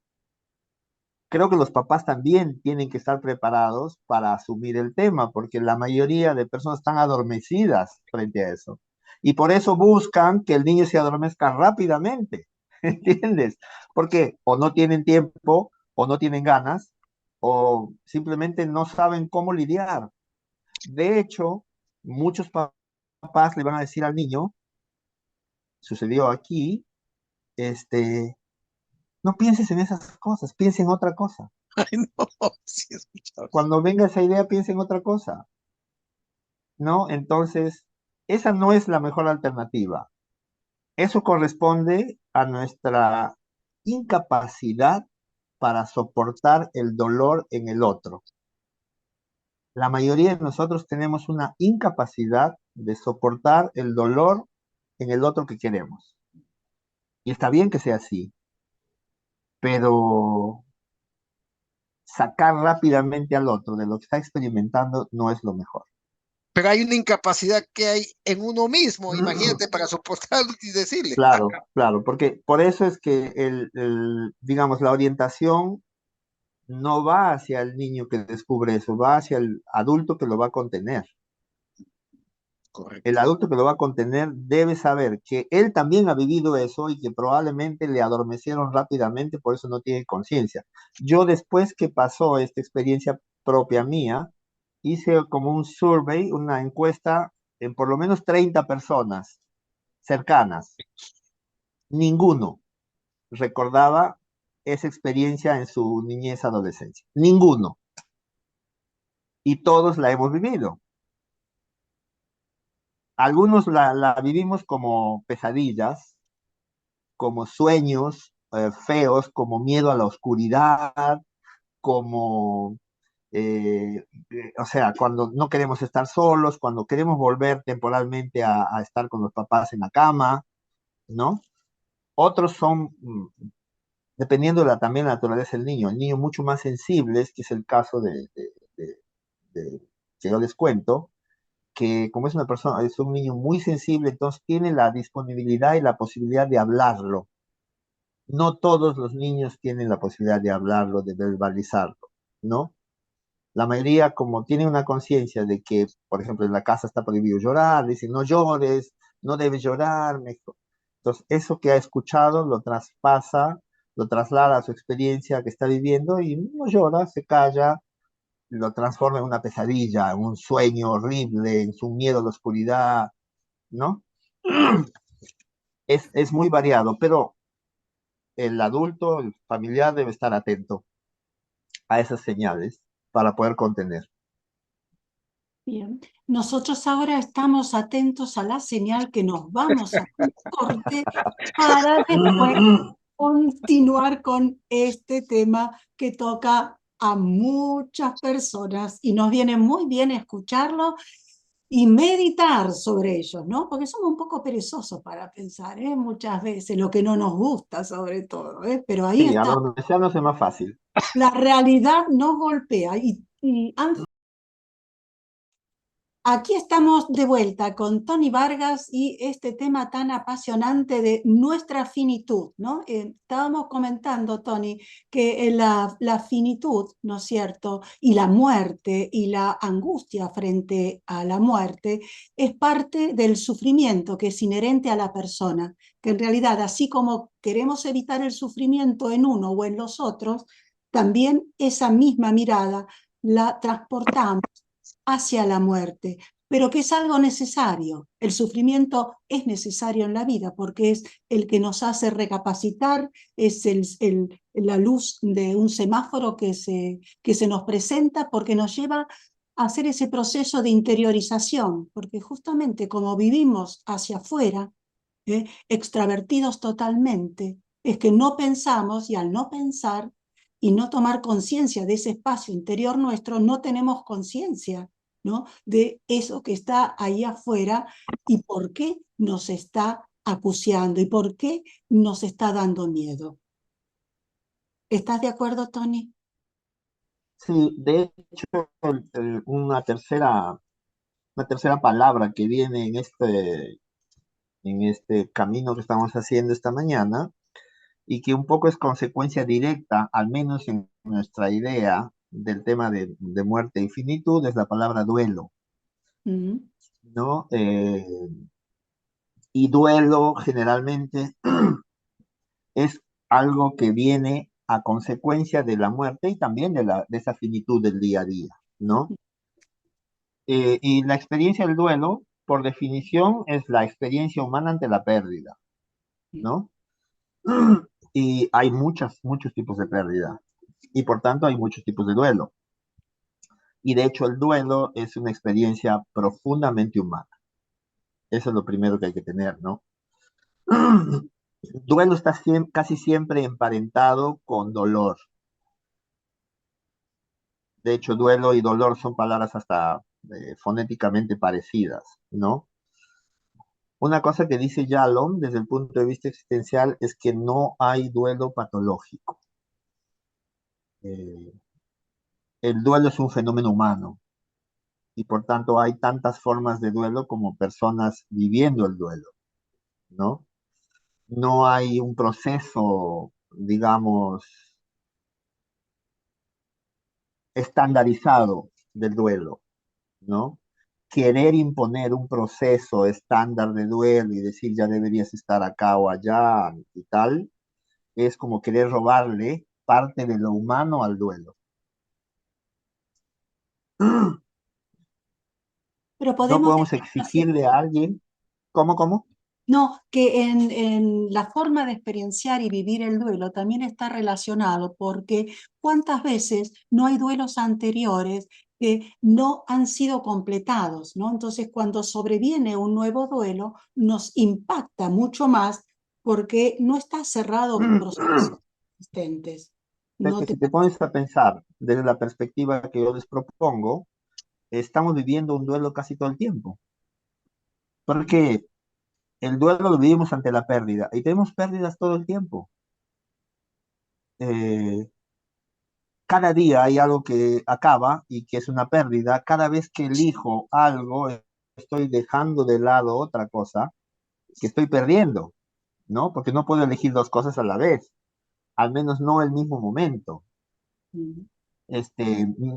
creo que los papás también tienen que estar preparados para asumir el tema, porque la mayoría de personas están adormecidas frente a eso. Y por eso buscan que el niño se adormezca rápidamente, ¿entiendes? Porque o no tienen tiempo, o no tienen ganas, o simplemente no saben cómo lidiar. De hecho, muchos papás le van a decir al niño, sucedió aquí, este, no pienses en esas cosas, piensa en otra cosa. Ay, no, sí he escuchado. Cuando venga esa idea, piensa en otra cosa, ¿no? Entonces, esa no es la mejor alternativa. Eso corresponde a nuestra incapacidad para soportar el dolor en el otro. La mayoría de nosotros tenemos una incapacidad de soportar el dolor en el otro que queremos. Y está bien que sea así, pero sacar rápidamente al otro de lo que está experimentando no es lo mejor. Pero hay una incapacidad que hay en uno mismo, imagínate, para soportarlo y decirle. Claro, claro, porque por eso es que digamos, la orientación no va hacia el niño que descubre eso, va hacia el adulto que lo va a contener. El Correcto. adulto que lo va a contener debe saber que él también ha vivido eso y que probablemente le adormecieron rápidamente, por eso no tiene conciencia. Yo después que pasó esta experiencia propia mía, hice como un survey, una encuesta en por lo menos 30 personas cercanas. Ninguno recordaba esa experiencia en su niñez, adolescencia. Ninguno. Y todos la hemos vivido. Algunos la vivimos como pesadillas, como sueños feos, como miedo a la oscuridad, como, o sea, cuando no queremos estar solos, cuando queremos volver temporalmente a estar con los papás en la cama, ¿no? Otros son, dependiendo de también la naturaleza del niño, el niño mucho más sensible, que es el caso de- de- que yo les cuento, que como es una persona, es un niño muy sensible, entonces tiene la disponibilidad y la posibilidad de hablarlo. No todos los niños tienen la posibilidad de hablarlo, de verbalizarlo, ¿no? La mayoría, como tienen una conciencia de que, por ejemplo, en la casa está prohibido llorar, dicen, no llores, no debes llorar, mejor. Entonces, eso que ha escuchado lo traspasa, lo traslada a su experiencia que está viviendo y no llora, se calla, lo transforma en una pesadilla, en un sueño horrible, en su miedo a la oscuridad, ¿no? Es muy variado, pero el adulto, el familiar debe estar atento a esas señales para poder contener. Bien, nosotros ahora estamos atentos a la señal que nos vamos a un corte para después continuar con este tema que toca a muchas personas y nos viene muy bien escucharlo y meditar sobre ellos, ¿no? Porque somos un poco perezosos para pensar, ¿eh? Muchas veces, lo que no nos gusta sobre todo, ¿eh? Pero ahí Sí, a está, los deseanos es más fácil. la realidad nos golpea y aquí estamos de vuelta con Tony Vargas y este tema tan apasionante de nuestra finitud, ¿no? Estábamos comentando, Tony, que la finitud, ¿no es cierto? Y la muerte y la angustia frente a la muerte es parte del sufrimiento que es inherente a la persona, que en realidad, así como queremos evitar el sufrimiento en uno o en los otros, también esa misma mirada la transportamos hacia la muerte, pero que es algo necesario. El sufrimiento es necesario en la vida porque es el que nos hace recapacitar, es la luz de un semáforo que se nos presenta porque nos lleva a hacer ese proceso de interiorización, porque justamente como vivimos hacia afuera, extravertidos totalmente, es que no pensamos y al no pensar y no tomar conciencia de ese espacio interior nuestro, no tenemos conciencia, ¿no? De eso que está ahí afuera y por qué nos está acuciando y por qué nos está dando miedo. ¿Estás de acuerdo, Tony? Sí, de hecho, una tercera palabra que viene en este camino que estamos haciendo esta mañana y que un poco es consecuencia directa, al menos en nuestra idea del tema de muerte y finitud, es la palabra duelo, ¿no? Y duelo generalmente es algo que viene a consecuencia de la muerte y también de esa finitud del día a día, ¿no? Y la experiencia del duelo, por definición, es la experiencia humana ante la pérdida, ¿no? Y hay muchos tipos de pérdida y por tanto hay muchos tipos de duelo. Y de hecho el duelo es una experiencia profundamente humana. Eso es lo primero que hay que tener, ¿no? Duelo está casi siempre emparentado con dolor. De hecho, duelo y dolor son palabras hasta fonéticamente parecidas, ¿no? Una cosa que dice Yalom desde el punto de vista existencial es que no hay duelo patológico. Eh, el duelo es un fenómeno humano y por tanto hay tantas formas de duelo como personas viviendo el duelo, ¿no? No hay un proceso, digamos, estandarizado del duelo, ¿no? Querer imponer un proceso estándar de duelo y decir ya deberías estar acá o allá y tal, es como querer robarle parte de lo humano al duelo. Pero No podemos podemos decirlo así. exigir de alguien, ¿cómo? No, que en la forma de experienciar y vivir el duelo también está relacionado porque cuántas veces no hay duelos anteriores que no han sido completados, ¿no? Entonces, cuando sobreviene un nuevo duelo, nos impacta mucho más porque no está cerrado procesos existentes. Es No que te... si te pones a pensar desde la perspectiva que yo les propongo, estamos viviendo un duelo casi todo el tiempo. Porque el duelo lo vivimos ante la pérdida y tenemos pérdidas todo el tiempo. Eh, cada día hay algo que acaba y que es una pérdida. Cada vez que elijo algo, estoy dejando de lado otra cosa que estoy perdiendo, ¿no? Porque no puedo elegir dos cosas a la vez, al menos no el mismo momento.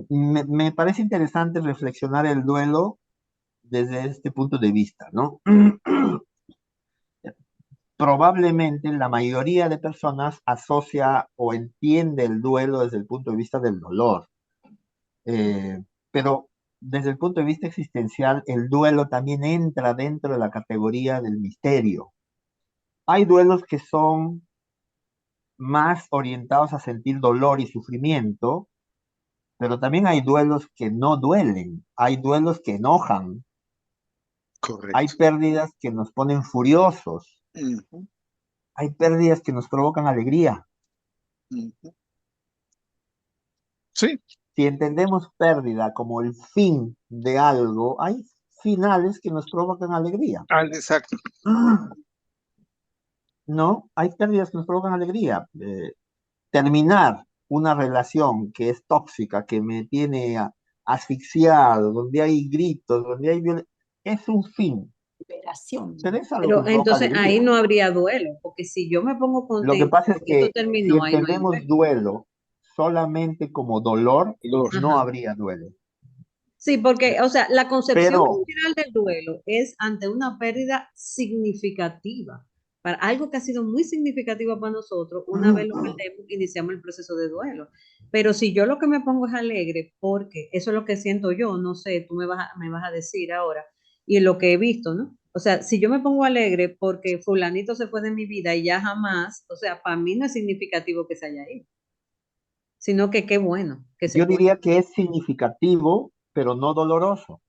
Me parece interesante reflexionar el duelo desde este punto de vista, ¿no? Probablemente la mayoría de personas asocia o entiende el duelo desde el punto de vista del dolor. Pero desde el punto de vista existencial, el duelo también entra dentro de la categoría del misterio. Hay duelos que son más orientados a sentir dolor y sufrimiento, pero también hay duelos que no duelen, hay duelos que enojan, hay Correcto. pérdidas que nos ponen furiosos, Ujú, hay pérdidas que nos provocan alegría. ujú. Sí, Si entendemos pérdida como el fin de algo, hay finales que nos provocan alegría. exacto. No, hay pérdidas que nos provocan alegría. Terminar una relación que es tóxica, que me tiene asfixiado, donde hay gritos, donde hay violencia, es un fin, Liberación. pero es algo que Pero me provoca entonces ahí alegría. no habría duelo, porque si yo me pongo Lo que contenta pasa es porque esto que si terminó, ahí no hay entendemos duelo. duelo solamente como dolor, Dolor. no Ajá. habría duelo. Sí, porque, o sea, la concepción Pero general del duelo es ante una pérdida significativa. Para algo que ha sido muy significativo para nosotros, una vez lo perdemos, iniciamos el proceso de duelo. Pero si yo lo que me pongo es alegre, porque eso es lo que siento yo, no sé, tú me vas a decir ahora, y lo que he visto, ¿no? O sea, si yo me pongo alegre porque fulanito se fue de mi vida y ya jamás, o sea, para mí no es significativo que se haya ido, sino que qué bueno que se yo fue. diría que es significativo, pero no doloroso.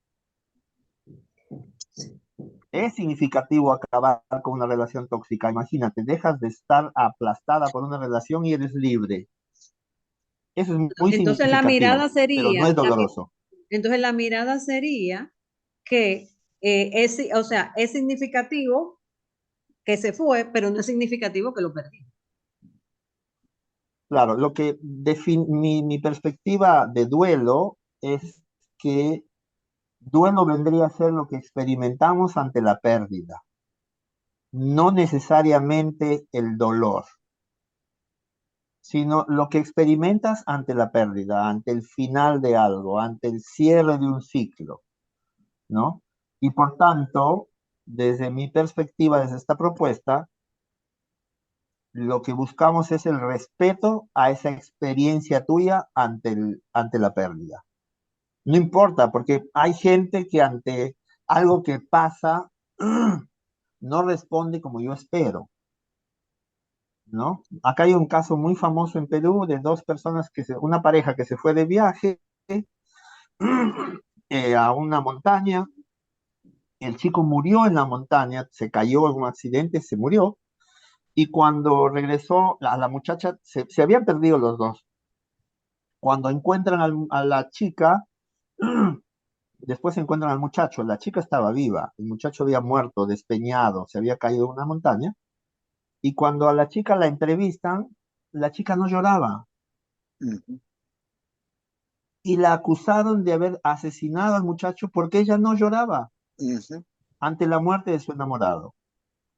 Es significativo acabar con una relación tóxica. Imagínate, dejas de estar aplastada por una relación y eres libre. Eso es muy Entonces la significativo, mirada pero no sería, es doloroso. entonces la mirada sería que o sea, es significativo que se fue, pero no es significativo que lo perdí. Claro, lo que mi perspectiva de duelo es que duelo vendría a ser lo que experimentamos ante la pérdida, no necesariamente el dolor, sino lo que experimentas ante la pérdida, ante el final de algo, ante el cierre de un ciclo, ¿no? Y por tanto, desde mi perspectiva, desde esta propuesta, lo que buscamos es el respeto a esa experiencia tuya ante la pérdida. No importa, porque hay gente que ante algo que pasa no responde como yo espero, ¿no? Acá hay un caso muy famoso en Perú de dos personas una pareja que se fue de viaje a una montaña. El chico murió en la montaña, se cayó en un accidente, se murió. Y cuando regresó, a la muchacha, se habían perdido los dos. Cuando encuentran a la chica, después encuentran al muchacho. La chica estaba viva, el muchacho había muerto, despeñado, se había caído en una montaña. Y cuando a la chica la entrevistan, la chica no lloraba. Ujú, Y la acusaron de haber asesinado al muchacho porque ella no lloraba ujú. ante la muerte de su enamorado.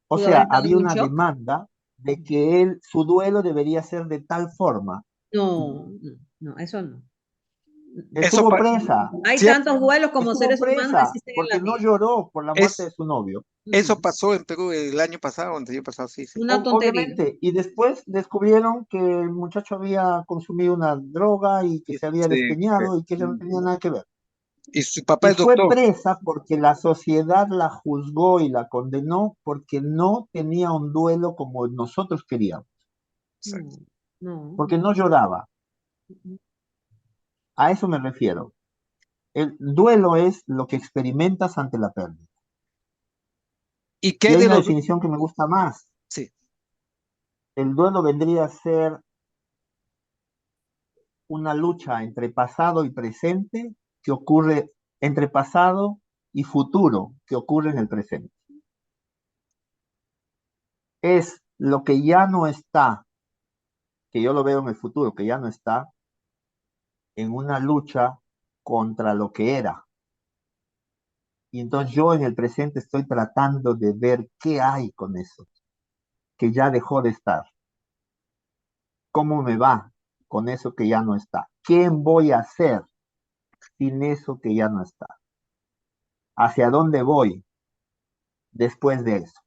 O Pudo haber sea, estado en había un una shock. demanda de que su duelo debería ser de tal forma. No, no, no, eso no. Eso Estuvo presa, Hay sí, tantos duelos como estuvo seres humanos presa existen en porque la no tierra. lloró por la muerte de es, su novio. eso Ujú. pasó en Perú el año pasado, o anterior pasado, sí, sí. Una tontería. Obviamente, y después descubrieron que el muchacho había consumido una droga y que se había Sí, despeñado y que ella no tenía ujú. nada que ver. Y su papá Y es fue doctor. presa porque la sociedad la juzgó y la condenó porque no tenía un duelo como nosotros queríamos, No, no. porque no lloraba. Ujú. A eso me refiero. El duelo es lo que experimentas ante la pérdida. ¿Y Y qué hay de una los... definición que me gusta más. Sí, El duelo vendría a ser una lucha entre pasado y presente que ocurre entre pasado y futuro que ocurre en el presente. Es lo que ya no está, que yo lo veo en el futuro, que ya no está, en una lucha contra lo que era. Y entonces yo en el presente estoy tratando de ver qué hay con eso, que ya dejó de estar. ¿Cómo me va con eso que ya no está? ¿Qué voy a hacer sin eso que ya no está? ¿Hacia dónde voy después de eso?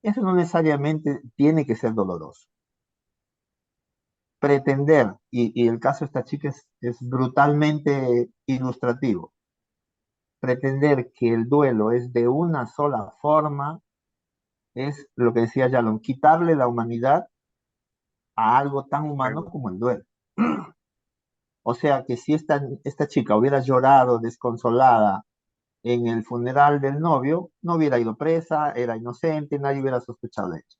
Eso no necesariamente tiene que ser doloroso. Pretender, y el caso de esta chica es brutalmente ilustrativo, pretender que el duelo es de una sola forma es lo que decía Yalom, quitarle la humanidad a algo tan humano como el duelo. O sea que si esta chica hubiera llorado desconsolada en el funeral del novio, no hubiera ido presa, era inocente, nadie hubiera sospechado de ella.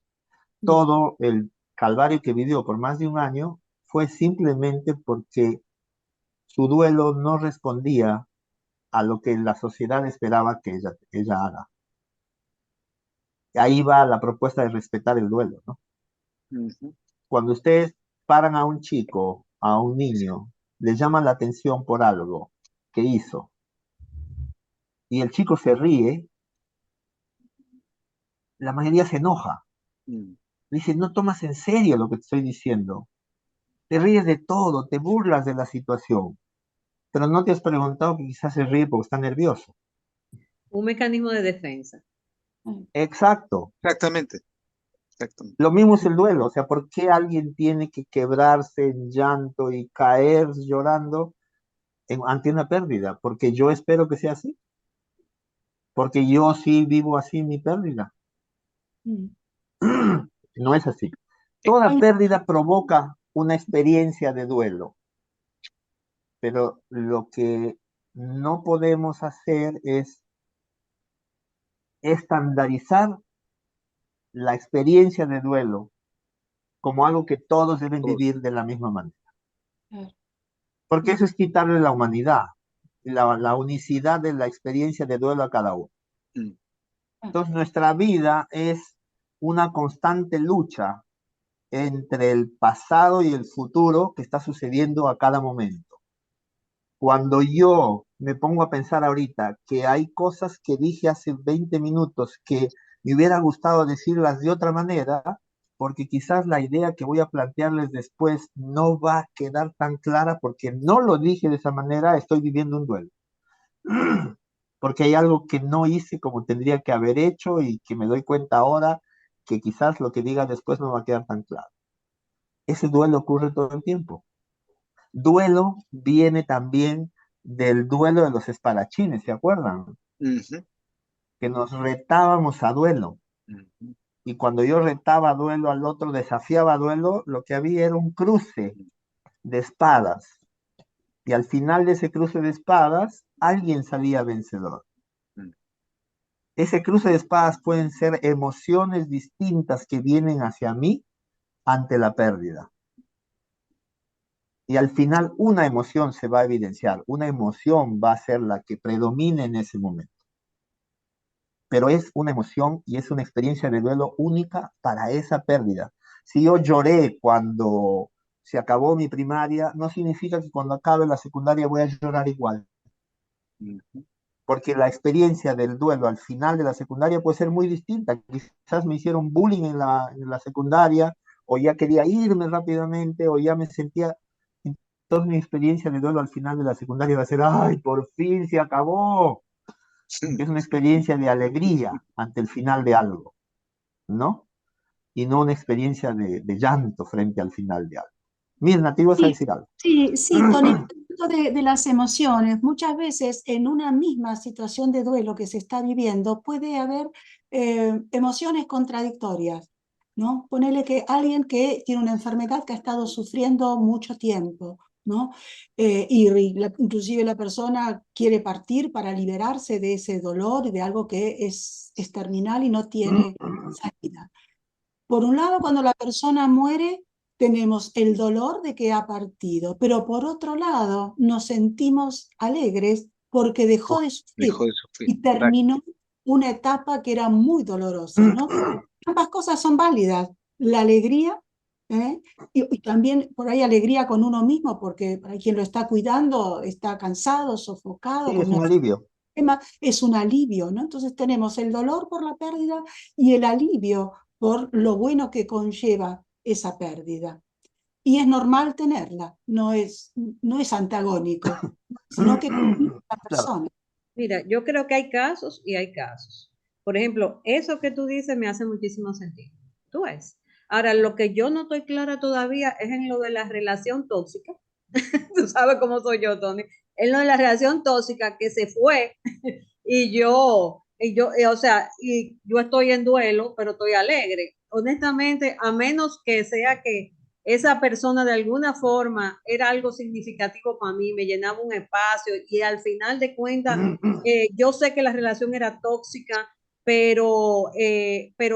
Todo el calvario que vivió por más de un año fue simplemente porque su duelo no respondía a lo que la sociedad esperaba que ella haga. Ahí va la propuesta de respetar el duelo, ¿no? Ujú. Cuando ustedes paran a un chico, a un niño, le llaman la atención por algo que hizo, y el chico se ríe, la mayoría se enoja. Mm. Dice, no tomas en serio lo que te estoy diciendo. Te ríes de todo, te burlas de la situación, pero no te has preguntado que quizás se ríe porque está nervioso. Un mecanismo de defensa. Exacto. Exactamente, exactamente. Lo mismo es el duelo, o sea, ¿por qué alguien tiene que quebrarse en llanto y caer llorando ante una pérdida? Porque yo espero que sea así, porque yo sí vivo así mi pérdida. No es así. Toda Hay- pérdida provoca una experiencia de duelo, pero lo que no podemos hacer es estandarizar la experiencia de duelo como algo que todos deben Todos. vivir de la misma manera. Porque eso es quitarle la humanidad, la unicidad de la experiencia de duelo a cada uno. Mm. Entonces, nuestra vida es una constante lucha entre el pasado y el futuro que está sucediendo a cada momento. Cuando yo me pongo a pensar ahorita que hay cosas que dije hace 20 minutos que me hubiera gustado decirlas de otra manera, porque quizás la idea que voy a plantearles después no va a quedar tan clara porque no lo dije de esa manera, estoy viviendo un duelo. Porque hay algo que no hice como tendría que haber hecho y que me doy cuenta ahora que quizás lo que diga después no va a quedar tan claro. Ese duelo ocurre todo el tiempo. Duelo viene también del duelo de los espadachines, ¿se acuerdan? Ujú. Que nos retábamos a duelo. Ujú. Y cuando yo retaba a duelo al otro, desafiaba a duelo, lo que había era un cruce de espadas. Y al final de ese cruce de espadas, alguien salía vencedor. Mm. Ese cruce de espadas pueden ser emociones distintas que vienen hacia mí ante la pérdida. Y al final una emoción se va a evidenciar, una emoción va a ser la que predomine en ese momento. Pero es una emoción y es una experiencia de duelo única para esa pérdida. Si yo lloré cuando se acabó mi primaria, no significa que cuando acabe la secundaria voy a llorar igual, Ujú. porque la experiencia del duelo al final de la secundaria puede ser muy distinta. Quizás me hicieron bullying en la secundaria, o ya quería irme rápidamente, o ya me sentía... Entonces mi experiencia de duelo al final de la secundaria va a ser, ¡ay, por fin se acabó! Es una experiencia de alegría ante el final de algo, ¿no? Y no una experiencia de llanto frente al final de algo. Mirna, te ibas a Sí, decir algo. sí, Tony, esto de las emociones, muchas veces en una misma situación de duelo que se está viviendo puede haber emociones contradictorias, ¿no? Ponele que alguien que tiene una enfermedad que ha estado sufriendo mucho tiempo, ¿no? Inclusive la persona quiere partir para liberarse de ese dolor y de algo que es terminal y no tiene salida. Por un lado, cuando la persona muere, tenemos el dolor de que ha partido, pero por otro lado, nos sentimos alegres porque dejó de Dejó sufrir de sufrir. y Correcto. terminó una etapa que era muy dolorosa, ¿no? Ambas cosas son válidas. La alegría, ¿eh? Y también por ahí alegría con uno mismo, porque para quien lo está cuidando está cansado, sofocado, Sí, con es una un alivio. es un alivio, ¿no? Entonces tenemos el dolor por la pérdida y el alivio por lo bueno que conlleva esa pérdida. Y es normal tenerla, no es antagónico, sino que la Claro. persona. Mira, yo creo que hay casos y hay casos. Por ejemplo, eso que tú dices me hace muchísimo sentido. Tú ves. Ahora, lo que yo no estoy clara todavía es en lo de la relación tóxica. Tú sabes cómo soy yo, Tony. En lo de la relación tóxica que se fue o sea, y yo estoy en duelo, pero estoy alegre. Honestamente, a menos que sea que esa persona de alguna forma era algo significativo para mí, me llenaba un espacio y al final de cuentas, yo sé que la relación era tóxica, pero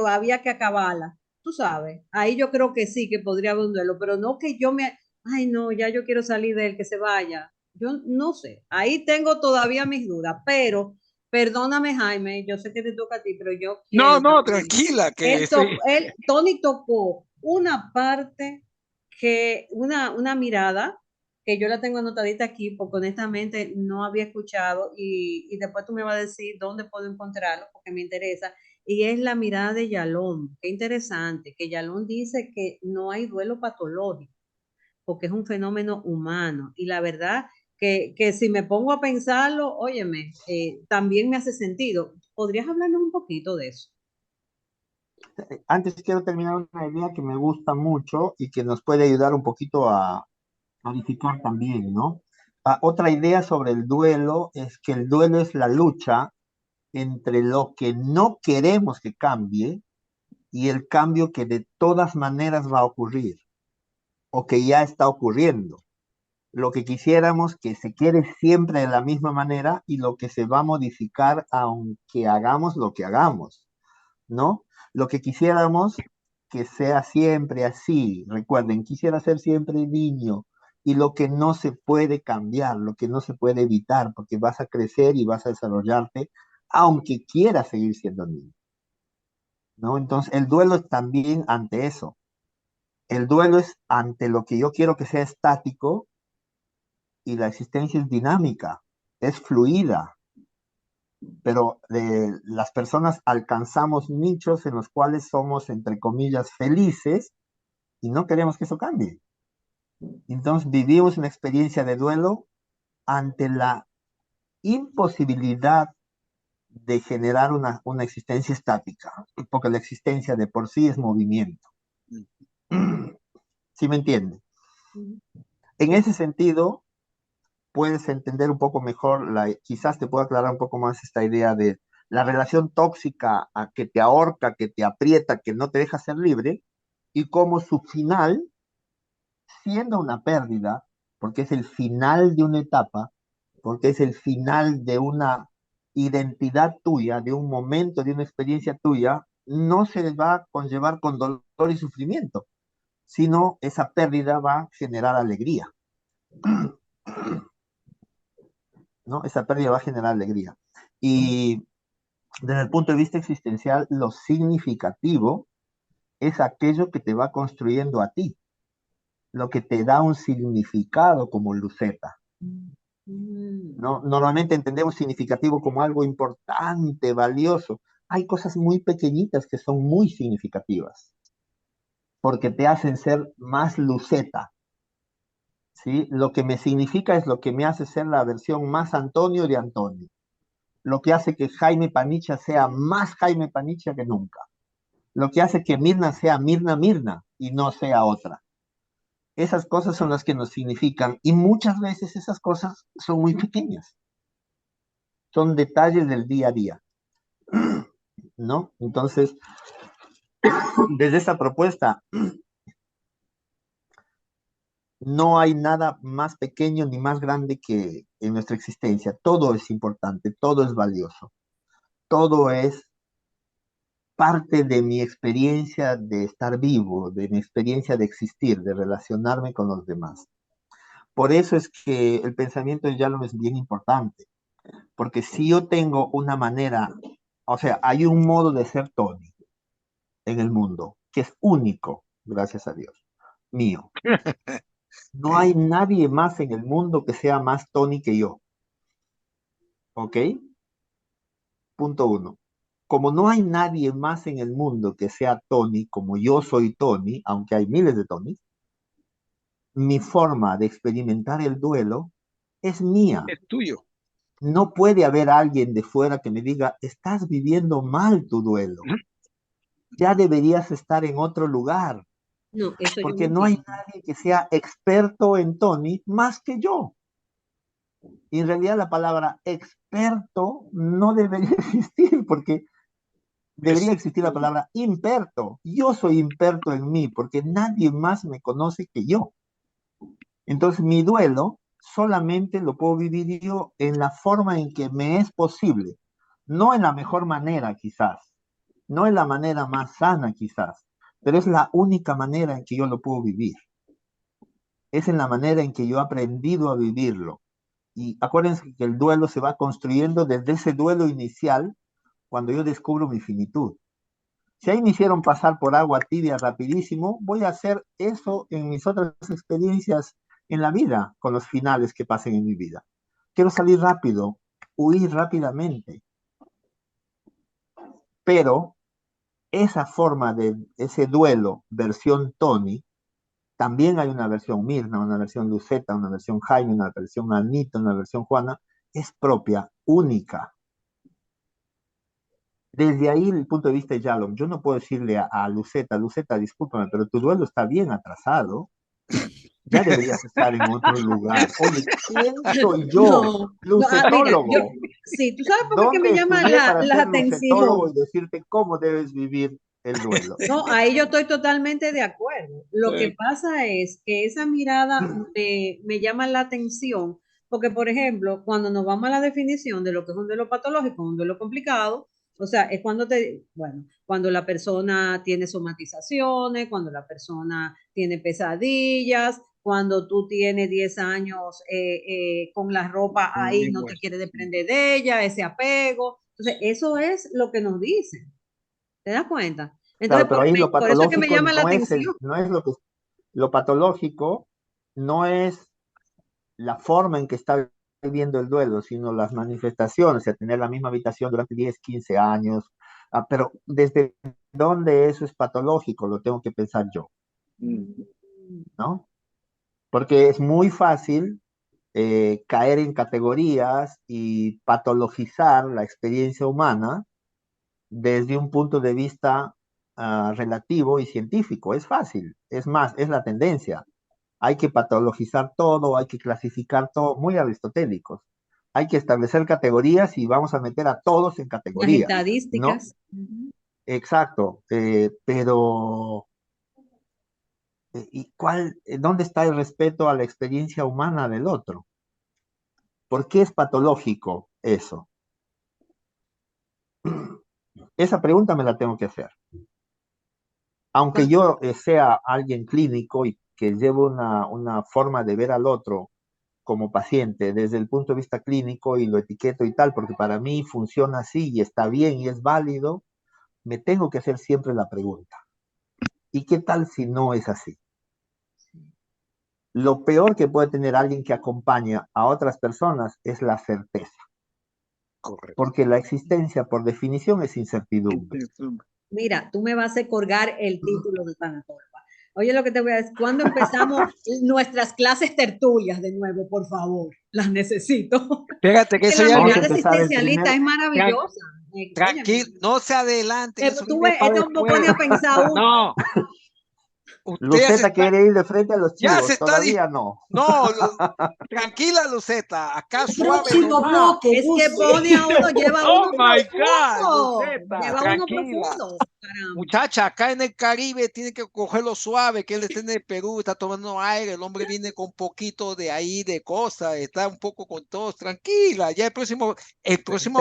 había que acabarla, tú sabes. Ahí yo creo que sí, que podría haber un duelo, pero no que yo me, ay no, ya yo quiero salir de él, que se vaya. Yo no sé, ahí tengo todavía mis dudas, pero perdóname Jaime, yo sé que te toca a ti, pero yo No, quiero no, también. tranquila, que sí. Tony tocó una parte una mirada que yo la tengo anotadita aquí, porque honestamente no había escuchado y después tú me vas a decir dónde puedo encontrarlo, porque me interesa, y es la mirada de Yalón. Qué interesante, que Yalón dice que no hay duelo patológico, porque es un fenómeno humano, y la verdad que si me pongo a pensarlo, óyeme, también me hace sentido. ¿Podrías hablarnos un poquito de eso? Antes quiero terminar una idea que me gusta mucho y que nos puede ayudar un poquito a clarificar también, ¿no? Otra idea sobre el duelo es que el duelo es la lucha entre lo que no queremos que cambie y el cambio que de todas maneras va a ocurrir o que ya está ocurriendo. Lo que quisiéramos que se quede siempre de la misma manera y lo que se va a modificar aunque hagamos lo que hagamos, ¿no? Lo que quisiéramos que sea siempre así. Recuerden, quisiera ser siempre niño. Y lo que no se puede cambiar, lo que no se puede evitar, porque vas a crecer y vas a desarrollarte, aunque quieras seguir siendo niño, ¿no? Entonces, el duelo es también ante eso. El duelo es ante lo que yo quiero que sea estático y la existencia es dinámica, es fluida, pero las personas alcanzamos nichos en los cuales somos, entre comillas, felices y no queremos que eso cambie. Entonces vivimos una experiencia de duelo ante la imposibilidad de generar una existencia estática, porque la existencia de por sí es movimiento. ¿Sí me entiende? En ese sentido, puedes entender un poco mejor, quizás te pueda aclarar un poco más esta idea de la relación tóxica a que te ahorca, que te aprieta, que no te deja ser libre, y cómo su final, siendo una pérdida, porque es el final de una etapa, porque es el final de una identidad tuya, de un momento, de una experiencia tuya, no se va a conllevar con dolor y sufrimiento, sino esa pérdida va a generar alegría, ¿no? Esa pérdida va a generar alegría. Y desde el punto de vista existencial, lo significativo es aquello que te va construyendo a ti, lo que te da un significado como Luceta, ¿no? Normalmente entendemos significativo como algo importante, valioso. Hay cosas muy pequeñitas que son muy significativas, porque te hacen ser más Luceta, ¿sí? Lo que me significa es lo que me hace ser la versión más Antonio de Antonio. Lo que hace que Jaime Panicha sea más Jaime Panicha que nunca. Lo que hace que Mirna sea Mirna Mirna y no sea otra. Esas cosas son las que nos significan y muchas veces esas cosas son muy pequeñas. Son detalles del día a día, ¿no? Entonces, desde esta propuesta, no hay nada más pequeño ni más grande que en nuestra existencia. Todo es importante, todo es valioso, todo es parte de mi experiencia de estar vivo, de mi experiencia de existir, de relacionarme con los demás. Por eso es que el pensamiento de Yalom es bien importante, porque si yo tengo una manera, o sea, hay un modo de ser Tony en el mundo que es único, gracias a Dios, mío. No hay nadie más en el mundo que sea más Tony que yo, ¿ok? Punto uno. Como no hay nadie más en el mundo que sea Tony como yo soy Tony, aunque hay miles de Tonys, mi forma de experimentar el duelo es mía. Es tuyo. No puede haber alguien de fuera que me diga, estás viviendo mal tu duelo. Ya deberías estar en otro lugar, No, eso yo no porque no hay entiendo. nadie que sea experto en Tony más que yo. Y en realidad la palabra experto no debería existir, porque Debería existir la palabra imperto. Yo soy imperto en mí porque nadie más me conoce que yo. Entonces mi duelo solamente lo puedo vivir yo en la forma en que me es posible, no en la mejor manera quizás, no en la manera más sana quizás, pero es la única manera en que yo lo puedo vivir. Es en la manera en que yo he aprendido a vivirlo. Y acuérdense que el duelo se va construyendo desde ese duelo inicial cuando yo descubro mi finitud. Si ahí me hicieron pasar por agua tibia rapidísimo, voy a hacer eso en mis otras experiencias en la vida, con los finales que pasen en mi vida. Quiero salir rápido, huir rápidamente, pero esa forma de ese duelo, versión Tony, también hay una versión Mirna, una versión Luceta, una versión Jaime, una versión Anita, una versión Juana, es propia, única. Desde ahí el punto de vista de Yalom, yo no puedo decirle a Luceta, Luceta, discúlpame, pero tu duelo está bien atrasado, ya deberías estar en otro lugar. Oye, ¿quién soy yo? No, no, mira, Lucetólogo. sí, tú sabes por qué me ¿Dónde llama estudié para la ser lucetólogo atención. y decirte cómo debes vivir el duelo? No, ahí yo estoy totalmente de acuerdo. Lo que pasa es que esa mirada me llama la atención, porque, por ejemplo, cuando nos vamos a la definición de lo que es un duelo patológico, un duelo complicado, o sea, es bueno, cuando la persona tiene somatizaciones, cuando la persona tiene pesadillas, cuando tú tienes 10 años con la ropa ahí, no te quieres desprender de ella, ese apego. Entonces, eso es lo que nos dicen. ¿Te das cuenta? Claro, Entonces, pero ahí lo por eso es que me patológico llama la no es, atención. no es lo patológico no es la forma en que está viviendo el duelo, sino las manifestaciones, o sea, tener la misma habitación durante 10, 15 años. Pero desde dónde eso es patológico, lo tengo que pensar yo, ¿no? Porque es muy fácil caer en categorías y patologizar la experiencia humana desde un punto de vista relativo y científico. Es fácil, es más, es la tendencia. Hay que patologizar todo, hay que clasificar todo, muy aristotélicos. Hay que establecer categorías y vamos a meter a todos en Las categorías, ¿no? estadísticas. Ujú. Exacto, pero ¿dónde está el respeto a la experiencia humana del otro? ¿Por qué es patológico eso? Esa pregunta me la tengo que hacer. Aunque yo sea alguien clínico y que llevo una forma de ver al otro como paciente desde el punto de vista clínico y lo etiqueto y tal, porque para mí funciona así y está bien y es válido, me tengo que hacer siempre la pregunta. ¿Y qué tal si no es así? Lo peor que puede tener alguien que acompaña a otras personas es la certeza, Correcto. porque la existencia por definición es incertidumbre. Mira, tú me vas a colgar el título de tanatóloga. Oye, lo que te voy a decir, ¿cuándo empezamos nuestras clases tertulias de nuevo, por favor? Las necesito. Espérate, que Que eso la ya Vamos a mirada viene. empezar el existencialista primer, es maravillosa. Tranquilo, Óyeme, no se adelanten, eso tú viene ves, para esto me después. pone a pensar uno. No, usted ya se Luceta está, quiere ir de frente a los ya se chivos, está, todavía no. no, tranquila Luceta, acá suave Próximo nomás. bloque, Es que Lucy. pone a uno, lleva a Oh uno my God, profundo. Luceta, Lleva a uno tranquila. profundo. Caramba. Muchacha, acá en el Caribe tiene que cogerlo suave, que él está en el Perú, está tomando aire, el hombre viene con poquito de ahí de cosas, está un poco con todos, tranquila, ya el próximo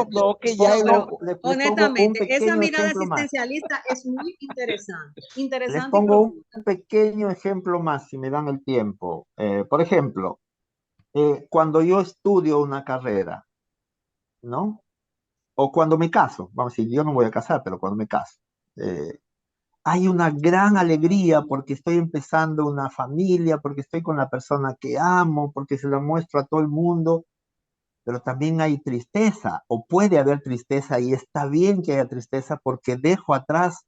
bloque ya No, es pero Les pongo un honestamente, esa pequeño mirada ejemplo más. existencialista es muy interesante, Les interesante y pongo profunda. un pequeño ejemplo más, si me dan el tiempo. Por ejemplo, cuando yo estudio una carrera, ¿no? O cuando me caso, vamos a decir, yo no voy a casar, pero cuando me caso, eh, hay una gran alegría porque estoy empezando una familia, porque estoy con la persona que amo, porque se la muestro a todo el mundo, pero también hay tristeza, o puede haber tristeza, y está bien que haya tristeza porque dejo atrás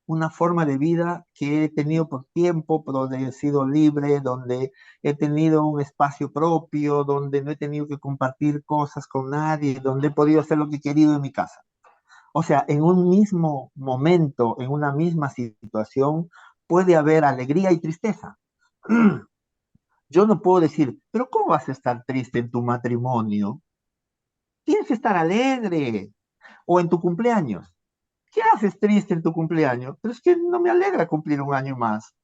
una forma de vida que he tenido por tiempo, donde he sido libre, donde he tenido un espacio propio, donde no he tenido que compartir cosas con nadie, donde he podido hacer lo que he querido en mi casa. O sea, en un mismo momento, en una misma situación, puede haber alegría y tristeza. Yo no puedo decir, pero ¿cómo vas a estar triste en tu matrimonio? Tienes que estar alegre. O en tu cumpleaños. ¿qué haces triste en tu cumpleaños? Pero es que no me alegra cumplir un año más.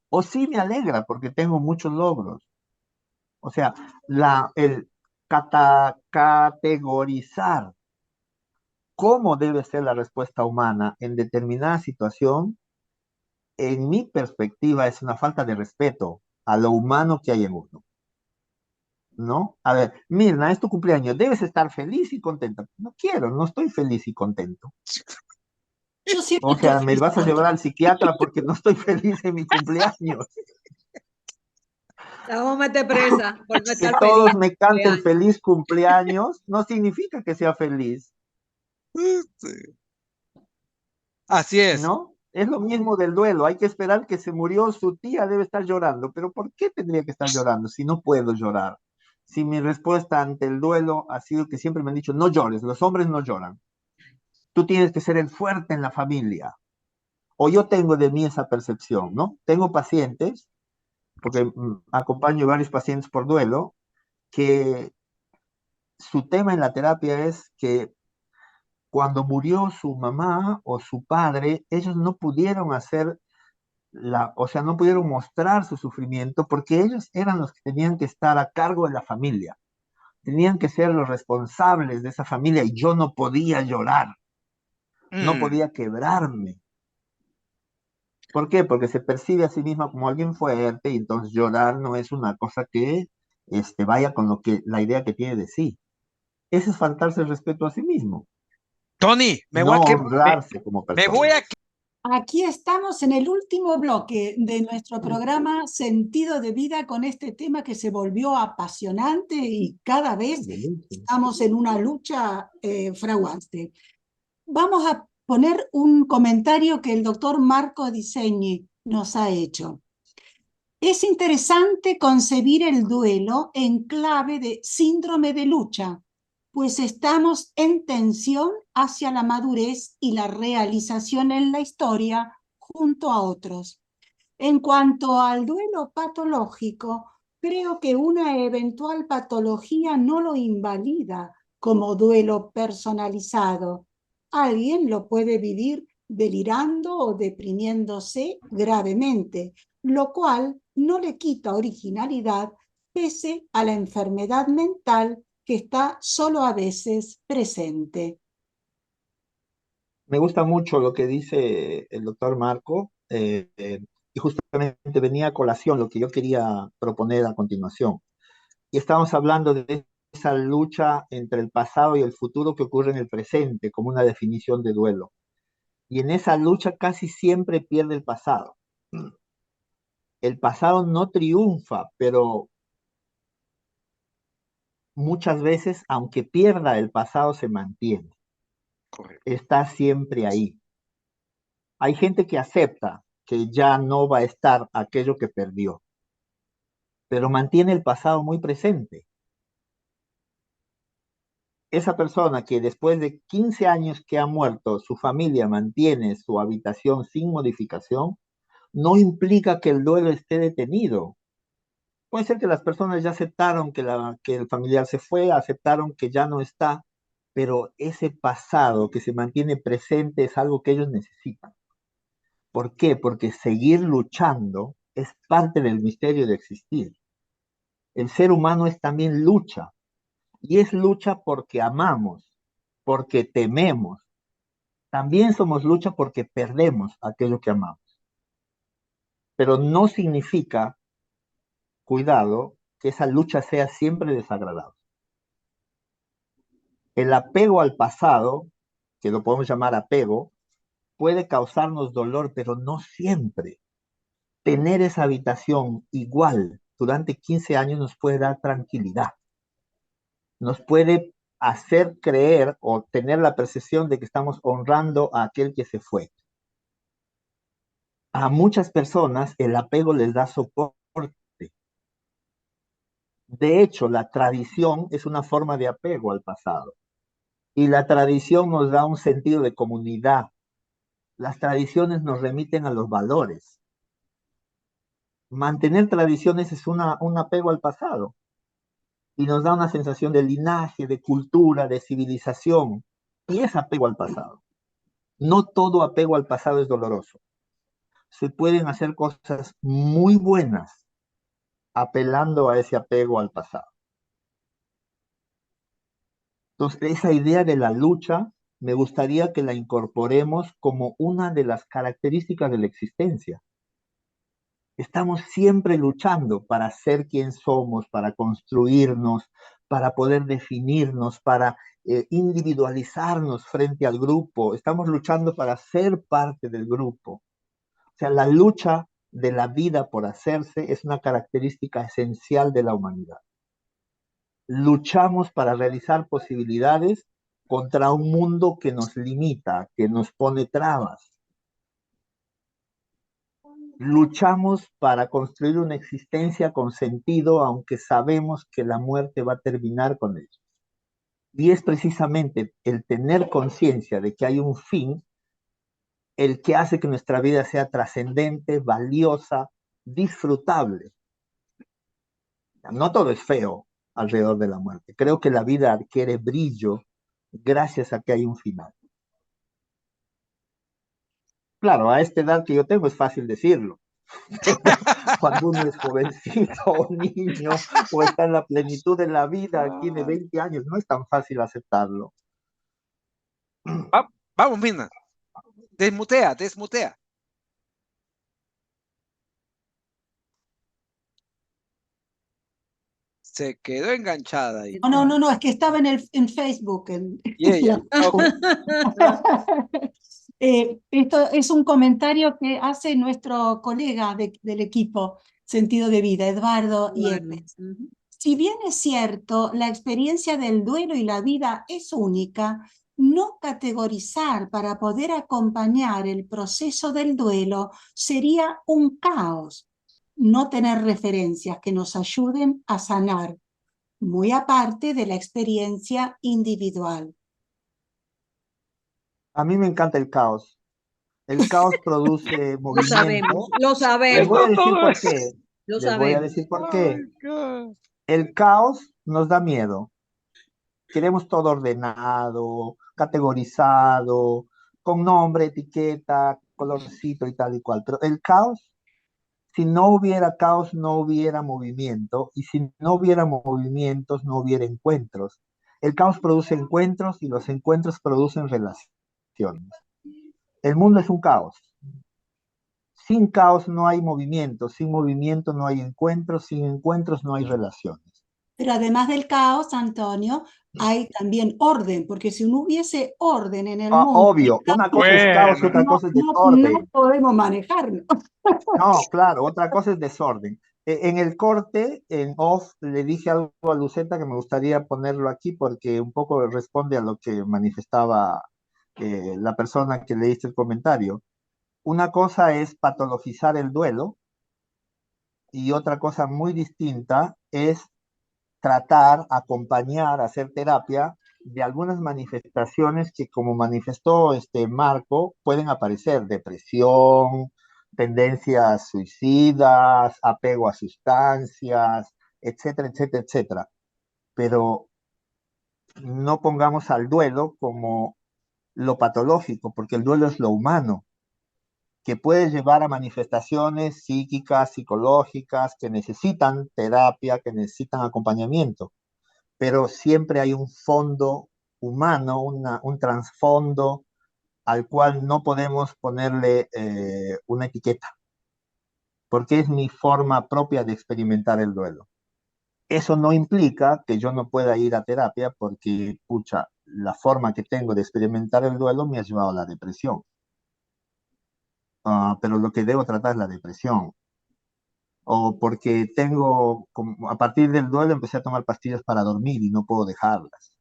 O sí me alegra porque tengo muchos logros. O sea, el categorizar cómo debe ser la respuesta humana en determinada situación, en mi perspectiva, es una falta de respeto a lo humano que hay en uno, ¿no? A ver, Mirna, es tu cumpleaños, debes estar feliz y contenta. No quiero, no estoy feliz y contento. Yo siempre O estoy sea, me feliz. vas a llevar al psiquiatra porque no estoy feliz en mi cumpleaños. La vamos a meter presa por no Que estar feliz. todos me canten feliz cumpleaños no significa que sea feliz, Sí. Así es. ¿no? Es lo mismo del duelo. Hay que esperar que se murió su tía, debe estar llorando. Pero ¿por qué tendría que estar llorando si no puedo llorar? Si mi respuesta ante el duelo ha sido que siempre me han dicho, no llores, los hombres no lloran. Tú tienes que ser el fuerte en la familia. O yo tengo de mí esa percepción, ¿no? Tengo pacientes, porque acompaño varios pacientes por duelo, que su tema en la terapia es que cuando murió su mamá o su padre, ellos no pudieron hacer o sea, no pudieron mostrar su sufrimiento porque ellos eran los que tenían que estar a cargo de la familia, tenían que ser los responsables de esa familia y yo no podía llorar, no Mm. podía quebrarme. ¿Por qué? Porque se percibe a sí misma como alguien fuerte y entonces llorar no es una cosa que vaya con la idea que tiene de sí. Eso es faltarse el respeto a sí mismo, Tony, no honrarse como me voy persona. a Aquí estamos en el último bloque de nuestro programa Sentido de Vida con este tema que se volvió apasionante y cada vez estamos en una lucha fraguante. Vamos a poner un comentario que el doctor Marco Disegni nos ha hecho. Es interesante concebir el duelo en clave de síndrome de lucha, pues estamos en tensión hacia la madurez y la realización en la historia junto a otros. En cuanto al duelo patológico, creo que una eventual patología no lo invalida como duelo personalizado. Alguien lo puede vivir delirando o deprimiéndose gravemente, lo cual no le quita originalidad pese a la enfermedad mental que está solo a veces presente. Me gusta mucho lo que dice el doctor Marco, y justamente venía a colación lo que yo quería proponer a continuación. Y estamos hablando de esa lucha entre el pasado y el futuro que ocurre en el presente, como una definición de duelo. Y en esa lucha casi siempre pierde el pasado. El pasado no triunfa, pero muchas veces, aunque pierda, el pasado se mantiene. Correcto. Está siempre ahí. Hay gente que acepta que ya no va a estar aquello que perdió, pero mantiene el pasado muy presente. Esa persona que después de 15 años que ha muerto, su familia mantiene su habitación sin modificación, no implica que el duelo esté detenido. Puede ser que las personas ya aceptaron que el familiar se fue, aceptaron que ya no está, pero ese pasado que se mantiene presente es algo que ellos necesitan. ¿Por qué? Porque seguir luchando es parte del misterio de existir. El ser humano es también lucha, y es lucha porque amamos, porque tememos. También somos lucha porque perdemos aquello que amamos. Pero no significa, cuidado, que esa lucha sea siempre desagradable. El apego al pasado, que lo podemos llamar apego, puede causarnos dolor, pero no siempre. Tener esa habitación igual durante 15 años nos puede dar tranquilidad, nos puede hacer creer o tener la percepción de que estamos honrando a aquel que se fue. A muchas personas el apego les da soporte. De hecho, la tradición es una forma de apego al pasado. Y la tradición nos da un sentido de comunidad. Las tradiciones nos remiten a los valores. Mantener tradiciones es un apego al pasado y nos da una sensación de linaje, de cultura, de civilización, y es apego al pasado. No todo apego al pasado es doloroso. Se pueden hacer cosas muy buenas apelando a ese apego al pasado. Entonces, esa idea de la lucha, me gustaría que la incorporemos como una de las características de la existencia. Estamos siempre luchando para ser quien somos, para construirnos, para poder definirnos, para individualizarnos frente al grupo. Estamos luchando para ser parte del grupo. O sea, la lucha de la vida por hacerse es una característica esencial de la humanidad. Luchamos para realizar posibilidades contra un mundo que nos limita, que nos pone trabas. Luchamos para construir una existencia con sentido, aunque sabemos que la muerte va a terminar con ello. Y es precisamente el tener conciencia de que hay un fin el que hace que nuestra vida sea trascendente, valiosa, disfrutable. No todo es feo alrededor de la muerte. Creo que la vida adquiere brillo gracias a que hay un final. Claro, a esta edad que yo tengo es fácil decirlo. Cuando uno es jovencito o niño o está en la plenitud de la vida, tiene 20 años, no es tan fácil aceptarlo. Vamos, Mina. Desmutea, desmutea. Se quedó enganchada ahí. No, es que estaba en Facebook. Y ella. Okay. Esto es un comentario que hace nuestro colega del equipo Sentido de Vida, Eduardo Yepes. Si bien es cierto, la experiencia del duelo y la vida es única, no categorizar para poder acompañar el proceso del duelo sería un caos. No tener referencias que nos ayuden a sanar, muy aparte de la experiencia individual. A mí me encanta el caos. El caos produce movimiento. Lo Les voy a sabemos, decir por qué. lo Les voy a sabemos. decir por qué. El caos nos da miedo. Queremos todo ordenado, categorizado, con nombre, etiqueta, colorcito y tal y cual. Pero el caos, si no hubiera caos, no hubiera movimiento. Y si no hubiera movimientos, no hubiera encuentros. El caos produce encuentros y los encuentros producen relaciones. El mundo es un caos. Sin caos no hay movimiento, sin movimiento no hay encuentros, sin encuentros no hay relaciones. Pero además del caos, Antonio, hay también orden, porque si no hubiese orden en el mundo, Obvio, una cosa es caos y otra cosa es desorden. No podemos manejarlo. No, claro, otra cosa es desorden. En el corte, en off, le dije algo a Luceta que me gustaría ponerlo aquí porque un poco responde a lo que manifestaba la persona que leíste el comentario. Una cosa es patologizar el duelo y otra cosa muy distinta es tratar, acompañar, hacer terapia de algunas manifestaciones que, como manifestó este Marco, pueden aparecer: depresión, tendencias suicidas, apego a sustancias, etcétera, etcétera, etcétera. Pero no pongamos al duelo como lo patológico, porque el duelo es lo humano, que puede llevar a manifestaciones psíquicas, psicológicas, que necesitan terapia, que necesitan acompañamiento, pero siempre hay un fondo humano, un trasfondo al cual no podemos ponerle una etiqueta, porque es mi forma propia de experimentar el duelo. Eso no implica que yo no pueda ir a terapia porque, pucha, la forma que tengo de experimentar el duelo me ha llevado a la depresión. Pero lo que debo tratar es la depresión. O porque a partir del duelo empecé a tomar pastillas para dormir y no puedo dejarlas.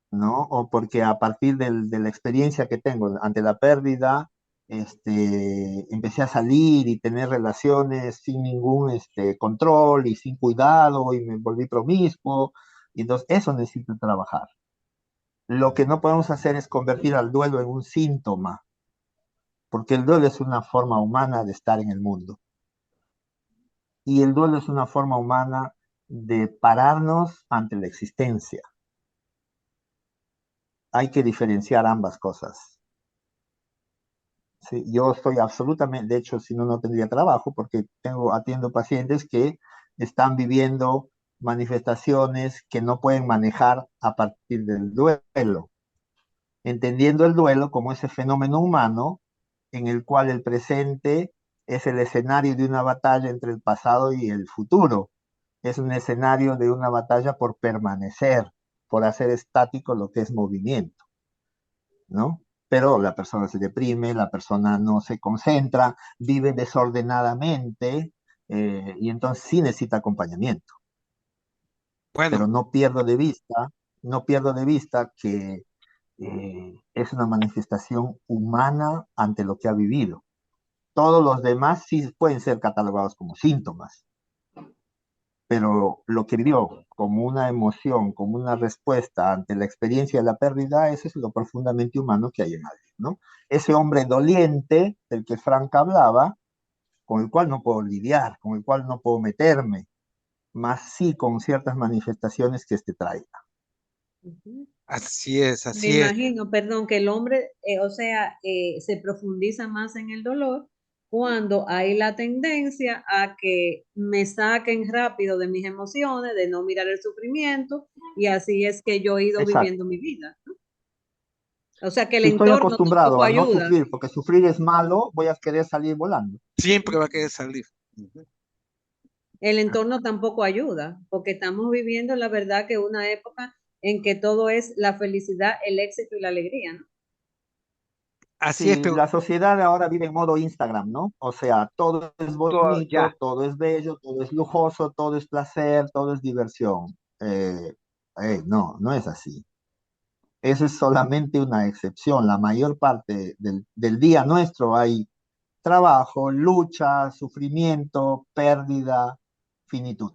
¿No? O porque a partir de la experiencia que tengo ante la pérdida, empecé a salir y tener relaciones sin ningún control y sin cuidado y me volví promiscuo. Y entonces eso necesito trabajar. Lo que no podemos hacer es convertir al duelo en un síntoma, porque el duelo es una forma humana de estar en el mundo. Y el duelo es una forma humana de pararnos ante la existencia. Hay que diferenciar ambas cosas. Sí, yo estoy absolutamente, de hecho, si no, no tendría trabajo porque atiendo pacientes que están viviendo manifestaciones que no pueden manejar a partir del duelo, entendiendo el duelo como ese fenómeno humano en el cual el presente es el escenario de una batalla entre el pasado y el futuro. Es un escenario de una batalla por permanecer, por hacer estático lo que es movimiento, ¿no? Pero la persona se deprime, la persona no se concentra, vive desordenadamente, y entonces sí necesita acompañamiento. Pero Bueno, no pierdo de vista que es una manifestación humana ante lo que ha vivido. Todos los demás sí pueden ser catalogados como síntomas, pero lo que vivió como una emoción, como una respuesta ante la experiencia de la pérdida, eso es lo profundamente humano que hay en alguien, ¿no? Ese hombre doliente del que Frank hablaba, con el cual no puedo lidiar, con el cual no puedo meterme, más sí con ciertas manifestaciones que este traiga. Ujú. así es, Me así es. imagino, perdón, que el hombre, o sea, se profundiza más en el dolor cuando hay la tendencia a que me saquen rápido de mis emociones, de no mirar el sufrimiento, y así es que yo he ido Exacto. viviendo mi vida. O sea, que el Si estoy entorno acostumbrado tampoco a no ayuda. sufrir, porque sufrir es malo, voy a querer salir volando. Siempre va a querer salir. Ujú. El entorno tampoco ayuda, porque estamos viviendo, la verdad, que una época en que todo es la felicidad, el éxito y la alegría, ¿no? Así es, Sí, pero la sociedad ahora vive en modo Instagram, ¿no? O sea, todo es ya. bonito, todo es bello, todo es lujoso, todo es placer, todo es diversión. No, no es así. Eso es solamente una excepción. La mayor parte del día nuestro hay trabajo, lucha, sufrimiento, pérdida, finitud.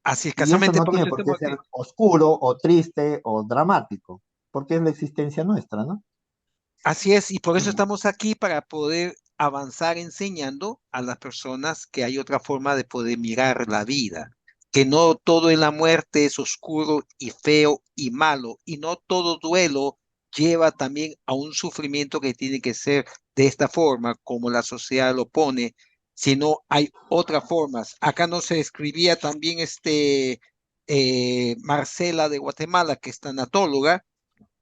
Así Y eso escasamente no por tiene eso por qué estamos ser aquí. oscuro o triste o dramático, porque es la existencia nuestra, ¿no? Así es, y por eso estamos aquí para poder avanzar enseñando a las personas que hay otra forma de poder mirar la vida, que no todo en la muerte es oscuro y feo y malo, y no todo duelo lleva también a un sufrimiento que tiene que ser de esta forma, como la sociedad lo pone, sino hay otras formas. Acá no se escribía también Marcela de Guatemala, que es tanatóloga,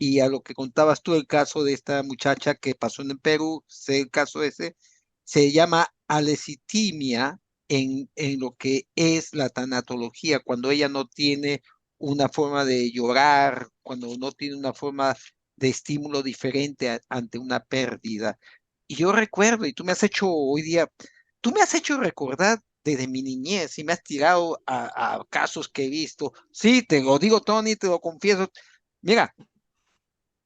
y a lo que contabas tú, el caso de esta muchacha que pasó en el Perú, sé el caso ese, se llama alecitimia en lo que es la tanatología, cuando ella no tiene una forma de llorar, cuando no tiene una forma de estímulo diferente ante una pérdida. Y yo recuerdo, y tú me has hecho hoy día, tú me has hecho recordar desde mi niñez y me has tirado a casos que he visto. Sí, te lo digo, Tony, te lo confieso. Mira,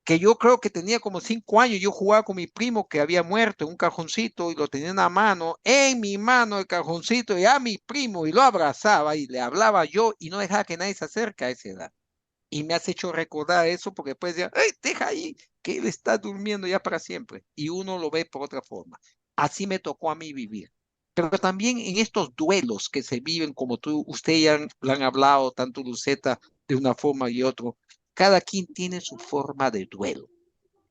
que yo creo que tenía como 5 años, yo jugaba con mi primo que había muerto en un cajoncito y lo tenía en la mano, en mi mano el cajoncito, y a mi primo y lo abrazaba y le hablaba yo y no dejaba que nadie se acerque a esa edad. Y me has hecho recordar eso porque después decía, "Ey, deja ahí, que él está durmiendo ya para siempre". Y uno lo ve por otra forma. Así me tocó a mí vivir. Pero también en estos duelos que se viven, como tú, usted ya lo han hablado, tanto Luceta, de una forma y otra, cada quien tiene su forma de duelo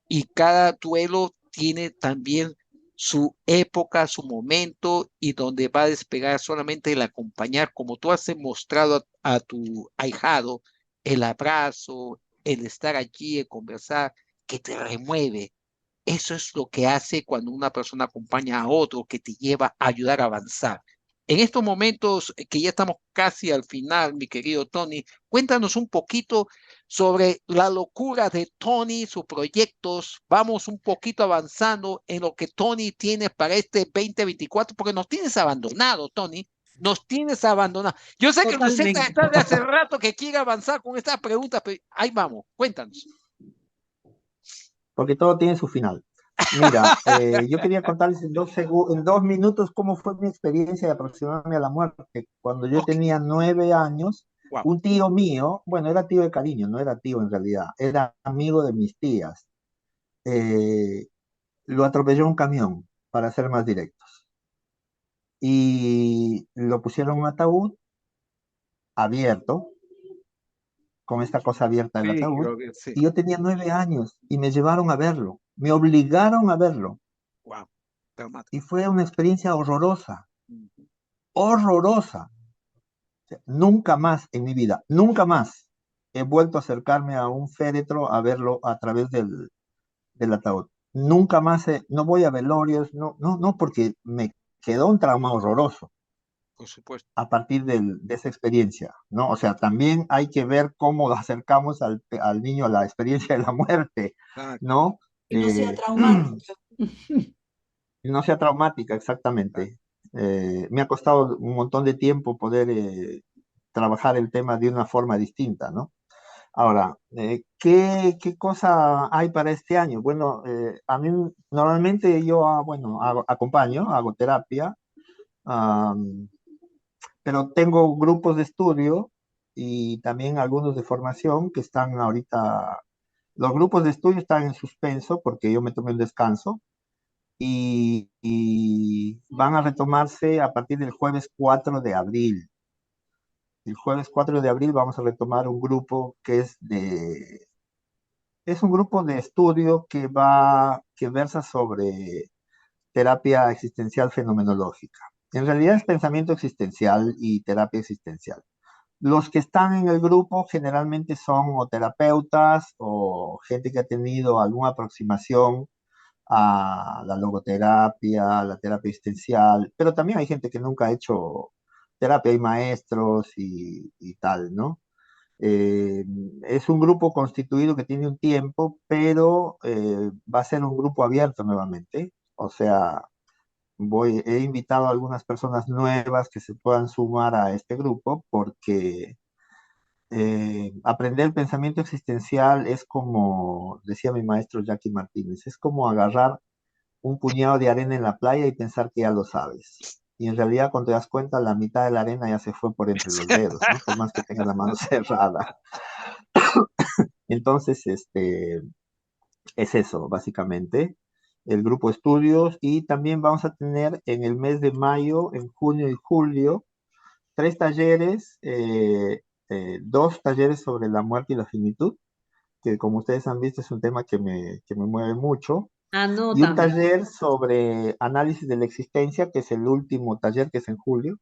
y cada duelo tiene también su época, su momento y donde va a despegar solamente el acompañar, como tú has mostrado a tu ahijado, el abrazo, el estar allí, el conversar, que te remueve. Eso es lo que hace cuando una persona acompaña a otro, que te lleva a ayudar a avanzar. En estos momentos que ya estamos casi al final, mi querido Tony, cuéntanos un poquito sobre la locura de Tony, sus proyectos. Vamos un poquito avanzando en lo que Tony tiene para este 2024, porque nos tienes abandonado, Tony. Nos tienes abandonado. Yo sé que Luceta Totalmente. está de hace rato que quiere avanzar con esta pregunta, pero ahí vamos, cuéntanos. Porque todo tiene su final. Mira, yo quería contarles en 2 minutos cómo fue mi experiencia de aproximarme a la muerte. Cuando yo Ok, tenía 9 años, wow. un tío mío, bueno, era tío de cariño, no era tío en realidad, era amigo de mis tías, eh, lo atropelló un camión, para ser más directos, y lo pusieron en un ataúd abierto, con esta cosa abierta del Sí, ataúd, creo que sí. y yo tenía 9 años y me llevaron a verlo, me obligaron a verlo. Traumático. Y fue una experiencia horrorosa, Ujú. horrorosa. O sea, nunca más en mi vida, nunca más he vuelto a acercarme a un féretro a verlo a través del ataúd. Nunca más, no voy a velorios, no, no, no, porque me quedó un trauma horroroso Por supuesto. a partir de esa experiencia, ¿no? O sea, también hay que ver cómo acercamos al niño a la experiencia de la muerte, Ah, ¿no? Que no sea Eh, traumática. no sea traumática, exactamente. Me ha costado un montón de tiempo poder trabajar el tema de una forma distinta, ¿no? Ahora, ¿qué cosa hay para este año? Bueno, a mí normalmente yo, bueno, acompaño, hago terapia, am, pero tengo grupos de estudio y también algunos de formación que están ahorita, los grupos de estudio están en suspenso porque yo me tomé un descanso y van a retomarse a partir del jueves 4 de abril. El jueves 4 de abril vamos a retomar un grupo es un grupo de estudio que versa sobre terapia existencial fenomenológica. En realidad es pensamiento existencial y terapia existencial. Los que están en el grupo generalmente son o terapeutas o gente que ha tenido alguna aproximación a la logoterapia, a la terapia existencial, pero también hay gente que nunca ha hecho terapia, hay maestros y tal, ¿no? Eh, es un grupo constituido que tiene un tiempo, pero va a ser un grupo abierto nuevamente. O sea, he invitado a algunas personas nuevas que se puedan sumar a este grupo porque aprender el pensamiento existencial es como, decía mi maestro Jackie Martínez, es como agarrar un puñado de arena en la playa y pensar que ya lo sabes. Y en realidad, cuando te das cuenta, la mitad de la arena ya se fue por entre los dedos, ¿no? Por más que tengas la mano cerrada. Entonces, es eso, básicamente, el grupo de estudios. Y también vamos a tener en el mes de mayo, en junio y julio, 3 talleres, 2 talleres sobre la muerte y la finitud, que como ustedes han visto es un tema que me mueve mucho. Y un Anótame. taller sobre análisis de la existencia, que es el último taller, que es en julio,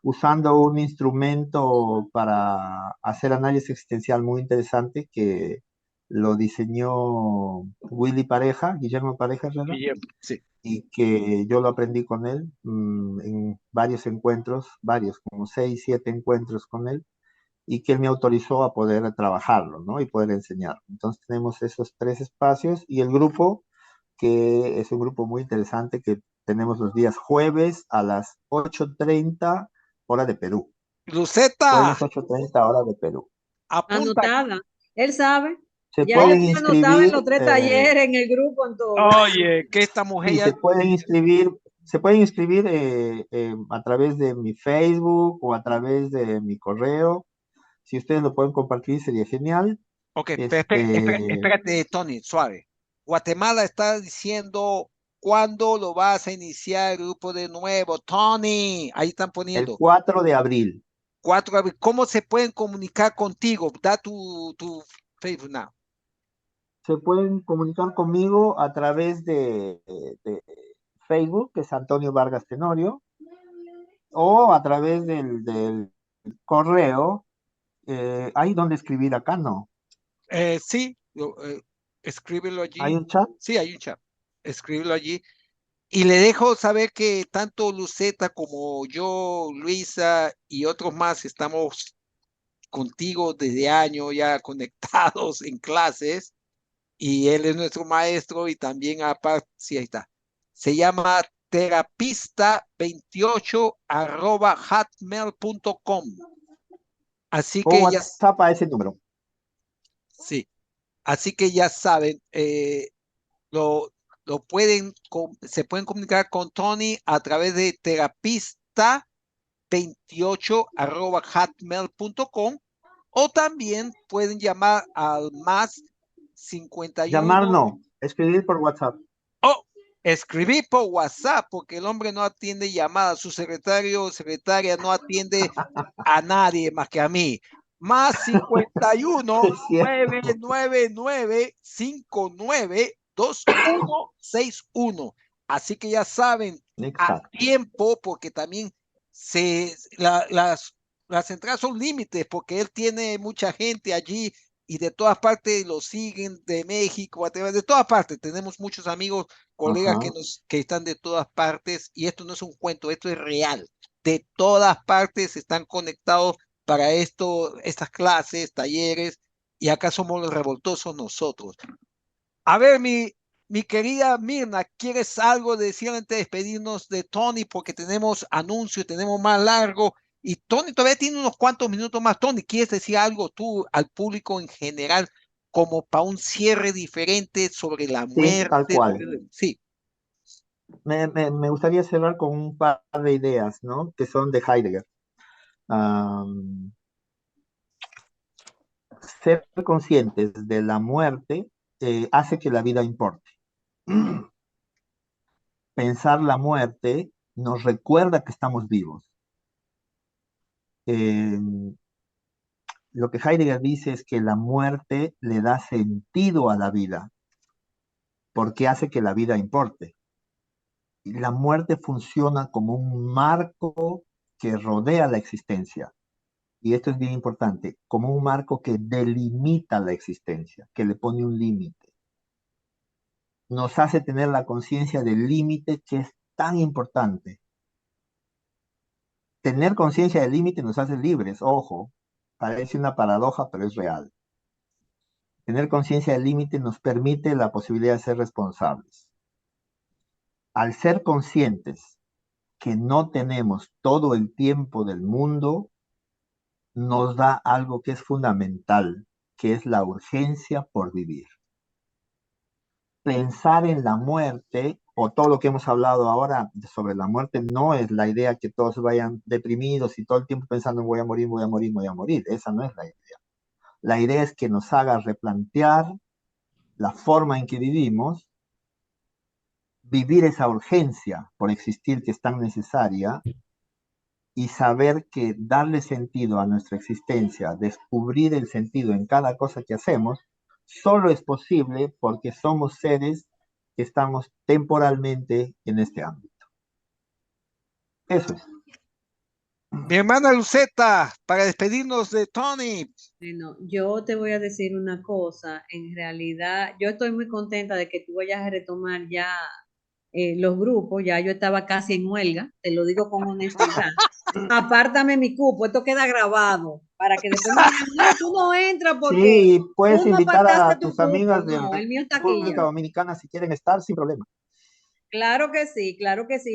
usando un instrumento para hacer análisis existencial muy interesante que lo diseñó Guillermo Pareja Herrera, Guillermo, sí. y que yo lo aprendí con él en varios encuentros, como 6, 7 encuentros con él, y que él me autorizó a poder trabajarlo, ¿no? Y poder enseñar. Entonces tenemos esos 3 espacios y el grupo, que es un grupo muy interesante que tenemos los días jueves a las 8:30 hora de Perú. Luceta, Jueves 8:30 hora de Perú. apunta. Anotada. Él sabe. Se Ya yo pueden tengo anotado en inscribir, los 3 talleres, en el grupo, en todo. Oye, que esta mujer sí, ya. se pueden inscribir a través de mi Facebook o a través de mi correo. Si ustedes lo pueden compartir, sería genial. Ok, Este, espérate, Tony, suave. Guatemala está diciendo cuándo lo vas a iniciar el grupo de nuevo. Tony, ahí están el poniendo. 4 de abril. 4 de abril. ¿Cómo se pueden comunicar contigo? Da tu Facebook now. Se pueden comunicar conmigo a través de Facebook, que es Antonio Vargas Tenorio, o a través del correo. ¿Hay donde escribir acá? No. Sí, escríbelo ¿Hay allí. un chat? Sí, hay un chat. Escríbelo allí. Y le dejo saber que tanto Luceta como yo, Luisa y otros más estamos contigo desde años ya conectados en clases y él es nuestro maestro y también aparte, sí, ahí está. Se llama terapista28@hotmail.com. Así O que ya, WhatsApp a ese número. sí, así que ya saben, lo pueden, se pueden comunicar con Tony a través de terapista28@hotmail.com o también pueden llamar al más Llamar 51. no, escribir por WhatsApp. Oh, escribí por WhatsApp porque el hombre no atiende llamadas, su secretario o secretaria no atiende a nadie más que a mí. Más Es 51 cierto. 999 59 2161. Así que ya saben, a Exacto. tiempo, porque también las entradas son límites, porque él tiene mucha gente allí y de todas partes lo siguen, de México, Guatemala, de todas partes. Tenemos muchos amigos, colegas Ajá. que están de todas partes, y esto no es un cuento, esto es real. De todas partes están conectados para estas clases, talleres, y acá somos los revoltosos nosotros. A ver, mi querida Mirna, ¿quieres algo decir antes de despedirnos de Tony? Porque tenemos anuncios, tenemos más largo. Y Tony todavía tiene unos cuantos minutos más. Tony, ¿quieres decir algo tú al público en general como para un cierre diferente sobre la Sí, tal muerte? cual. Sí, Me gustaría cerrar con un par de ideas, ¿no? Que son de Heidegger. Ser conscientes de la muerte hace que la vida importe. Pensar la muerte nos recuerda que estamos vivos. Eh, lo que Heidegger dice es que la muerte le da sentido a la vida, porque hace que la vida importe. Y la muerte funciona como un marco que rodea la existencia. Y esto es bien importante, como un marco que delimita la existencia, que le pone un límite. Nos hace tener la conciencia del límite que es tan importante. Tener conciencia del límite nos hace libres, ojo, parece una paradoja, pero es real. Tener conciencia del límite nos permite la posibilidad de ser responsables. Al ser conscientes que no tenemos todo el tiempo del mundo, nos da algo que es fundamental, que es la urgencia por vivir. Pensar en la muerte o todo lo que hemos hablado ahora sobre la muerte no es la idea que todos vayan deprimidos y todo el tiempo pensando en voy a morir, voy a morir, voy a morir. Esa no es la idea. La idea es que nos haga replantear la forma en que vivimos, vivir esa urgencia por existir que es tan necesaria y saber que darle sentido a nuestra existencia, descubrir el sentido en cada cosa que hacemos, solo es posible porque somos seres que estamos temporalmente en este ámbito. Eso es. mi hermana Luceta, para despedirnos de Tony. Bueno, yo te voy a decir una cosa, en realidad yo estoy muy contenta de que tú vayas a retomar ya los grupos, ya yo estaba casi en huelga, te lo digo con honestidad. Apártame mi cupo, esto queda grabado, para que después me digan, no, tú no entras porque Sí, puedes tú no invitar apartaste a tu tus cupo, amigas de no, el mío está aquí República ya. Dominicana si quieren estar sin problema. Claro que sí,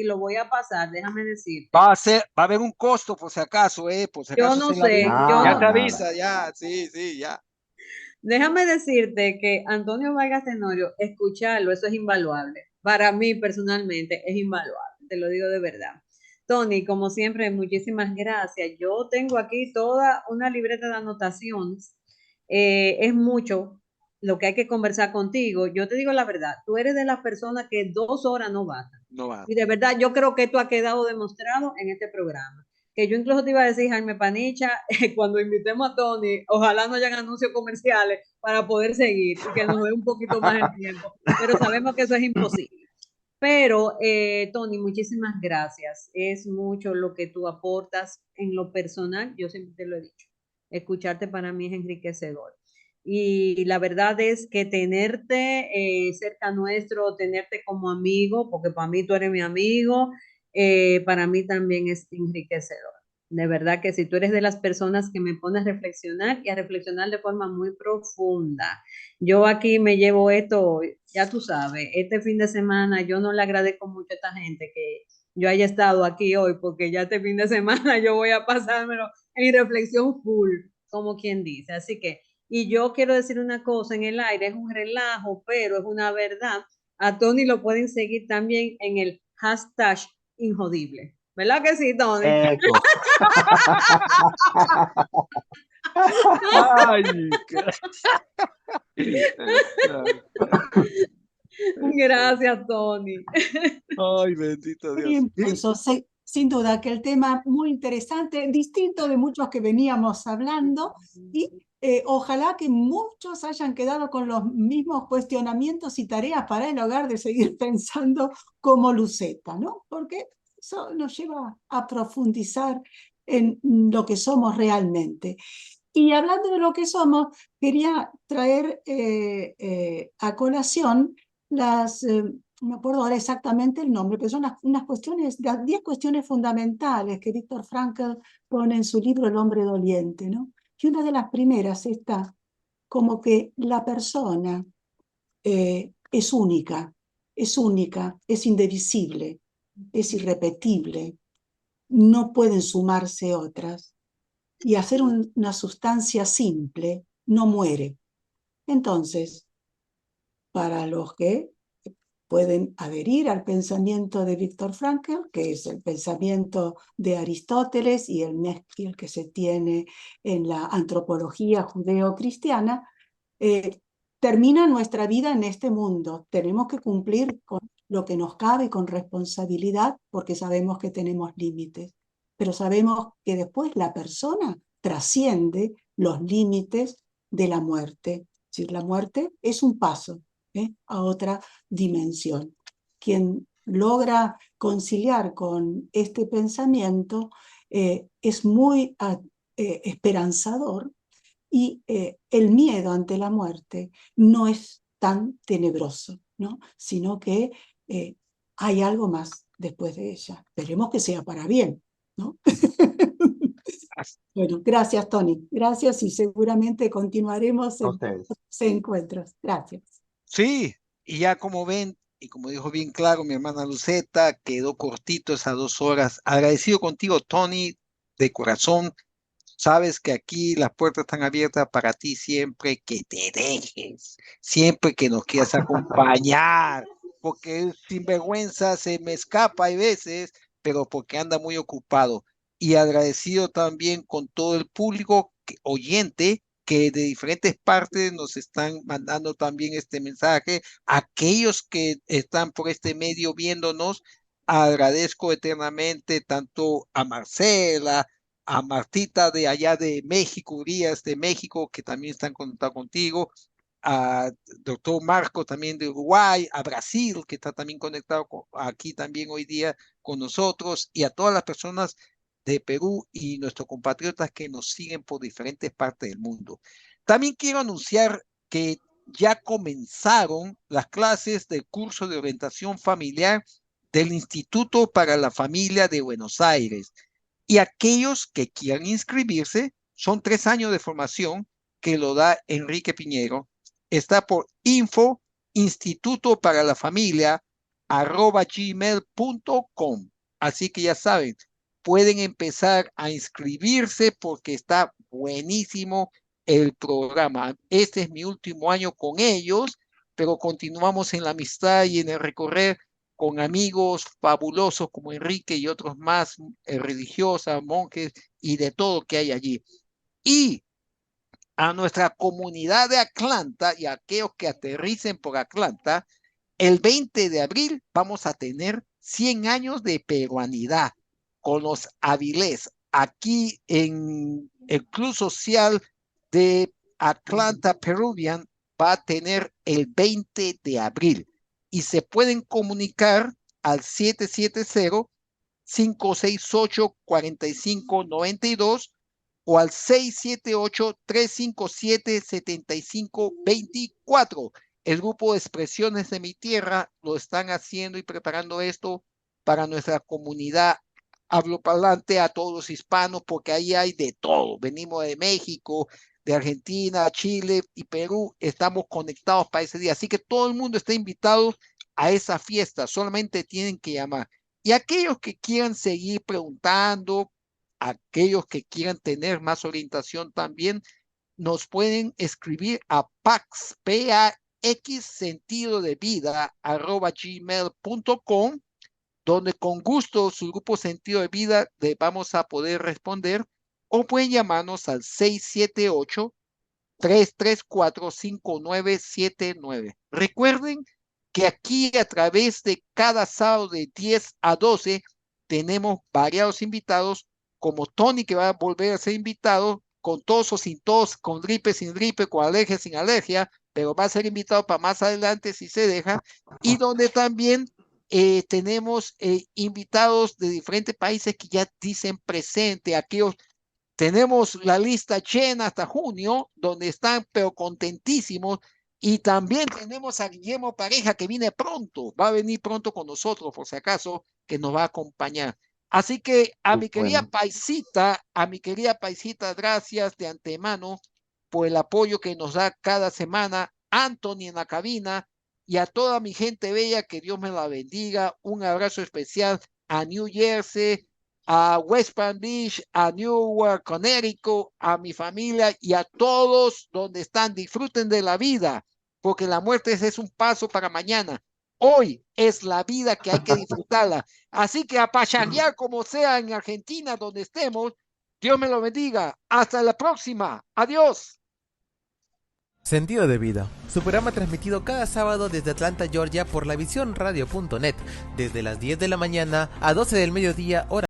lo voy a pasar, déjame decirte. Va a haber un costo por si Yo acaso no se la sé, viene. yo Ya no, te Nada, nada. avisa, ya, sí, sí, ya. déjame decirte que Antonio Vargas Tenorio, escucharlo, eso es invaluable. Para mí personalmente es invaluable, te lo digo de verdad. Tony, como siempre, muchísimas gracias. Yo tengo aquí toda una libreta de anotaciones. Es mucho lo que hay que conversar contigo. Yo te digo la verdad, tú eres de las personas que 2 horas no bastan. No va. Y de verdad, yo creo que esto ha quedado demostrado en este programa. Que yo incluso te iba a decir, Jaime Panicha, cuando invitemos a Tony, ojalá no hayan anuncios comerciales para poder seguir y que nos dé un poquito más el tiempo, pero sabemos que eso es imposible. Pero, Tony, muchísimas gracias. Es mucho lo que tú aportas en lo personal, yo siempre te lo he dicho. Escucharte para mí es enriquecedor. Y la verdad es que tenerte cerca nuestro, tenerte como amigo, porque para mí tú eres mi amigo, para mí también es enriquecedor. De verdad que si tú eres de las personas que me pones a reflexionar y a reflexionar de forma muy profunda. Yo aquí me llevo esto, ya tú sabes, este fin de semana yo no le agradezco mucho a esta gente que yo haya estado aquí hoy, porque ya este fin de semana yo voy a pasármelo en reflexión full, como quien dice. Así que, y yo quiero decir una cosa en el aire, es un relajo, pero es una verdad. A Tony lo pueden seguir también en el hashtag Injodible. ¿Verdad que sí, Tony? Eco. Ay, Gracias, Tony. ay, bendito Dios. Impulso, sin duda que el tema muy interesante, distinto de muchos que veníamos hablando, y Ojalá que muchos hayan quedado con los mismos cuestionamientos y tareas para el hogar de seguir pensando como Lucetta, ¿no? Porque eso nos lleva a profundizar en lo que somos realmente. Y hablando de lo que somos, quería traer a colación no me acuerdo ahora exactamente el nombre, pero son unas cuestiones, las 10 cuestiones fundamentales que Viktor Frankl pone en su libro El hombre doliente, ¿no? Y una de las primeras está como que la persona es única, es indivisible, es irrepetible, no pueden sumarse otras. Y hacer una sustancia simple no muere. Entonces, para los que pueden adherir al pensamiento de Viktor Frankl, que es el pensamiento de Aristóteles y el que se tiene en la antropología judeo-cristiana, termina nuestra vida en este mundo. Tenemos que cumplir con lo que nos cabe con responsabilidad porque sabemos que tenemos límites, pero sabemos que después la persona trasciende los límites de la muerte. Es decir, la muerte es un paso a otra dimensión. Quien logra conciliar con este pensamiento es muy esperanzador y el miedo ante la muerte no es tan tenebroso, ¿no? Sino que hay algo más después de ella. Esperemos que sea para bien, ¿no? Bueno, gracias, Tony. Gracias y seguramente continuaremos A en ustedes. otros encuentros. Gracias. Sí, y ya como ven, y como dijo bien claro mi hermana Luceta, quedó cortito esas 2 horas. Agradecido contigo, Tony, de corazón. Sabes que aquí las puertas están abiertas para ti siempre que te dejes, siempre que nos quieras acompañar, porque el sinvergüenza se me escapa a veces, pero porque anda muy ocupado. Y agradecido también con todo el público oyente que de diferentes partes nos están mandando también este mensaje. Aquellos que están por este medio viéndonos, agradezco eternamente tanto a Marcela, a Martita de allá de México, Urias de México, que también están conectados contigo, a doctor Marco también de Uruguay, a Brasil, que está también conectado aquí también hoy día con nosotros, y a todas las personas de Perú y nuestros compatriotas que nos siguen por diferentes partes del mundo. También quiero anunciar que ya comenzaron las clases del curso de orientación familiar del Instituto para la Familia de Buenos Aires. Y aquellos que quieran inscribirse, son 3 años de formación que lo da Enrique Piñero. Está por info instituto para la familia @gmail.com. Así que ya saben, pueden empezar a inscribirse porque está buenísimo el programa. Este es mi último año con ellos, pero continuamos en la amistad y en el recorrer con amigos fabulosos como Enrique y otros más, religiosas, monjes y de todo que hay allí. Y a nuestra comunidad de Atlanta y a aquellos que aterricen por Atlanta, el 20 de abril vamos a tener 100 años de peruanidad con los Avilés aquí en el Club Social de Atlanta Peruvian. Va a tener el 20 de abril y se pueden comunicar al 770-568-4592 o al 678-357-7524. El grupo de expresiones de mi tierra lo están haciendo y preparando esto para nuestra comunidad habloparlante, a todos los hispanos, porque ahí hay de todo. Venimos de México, de Argentina, Chile y Perú. Estamos conectados para ese día. Así que todo el mundo está invitado a esa fiesta. Solamente tienen que llamar. Y aquellos que quieran seguir preguntando, aquellos que quieran tener más orientación también, nos pueden escribir a PAX, P-A-X, sentido de vida, @gmail.com, donde con gusto su grupo sentido de vida le vamos a poder responder, o pueden llamarnos al 678-334-5979. Recuerden que aquí a través de cada sábado de 10 a 12 tenemos variados invitados, como Tony, que va a volver a ser invitado, con tos o sin tos, con gripe, sin gripe, con alergia, sin alergia, pero va a ser invitado para más adelante si se deja, y donde también tenemos invitados de diferentes países que ya dicen presente, aquellos, tenemos la lista llena hasta junio, donde están pero contentísimos, y también tenemos a Guillermo Pareja que viene pronto, va a venir pronto con nosotros, por si acaso, que nos va a acompañar. Así que a mi querida Paisita, gracias de antemano por el apoyo que nos da cada semana, Anthony en la cabina, y a toda mi gente bella, que Dios me la bendiga. Un abrazo especial a New Jersey, a West Palm Beach, a Newark, Connecticut, a mi familia y a todos donde están. Disfruten de la vida, porque la muerte es un paso para mañana. Hoy es la vida que hay que disfrutarla. Así que a pachanguear como sea en Argentina, donde estemos. Dios me lo bendiga. Hasta la próxima. Adiós. Sentido de vida, su programa transmitido cada sábado desde Atlanta, Georgia por la visión radio.net, desde las 10 de la mañana a 12 del mediodía hora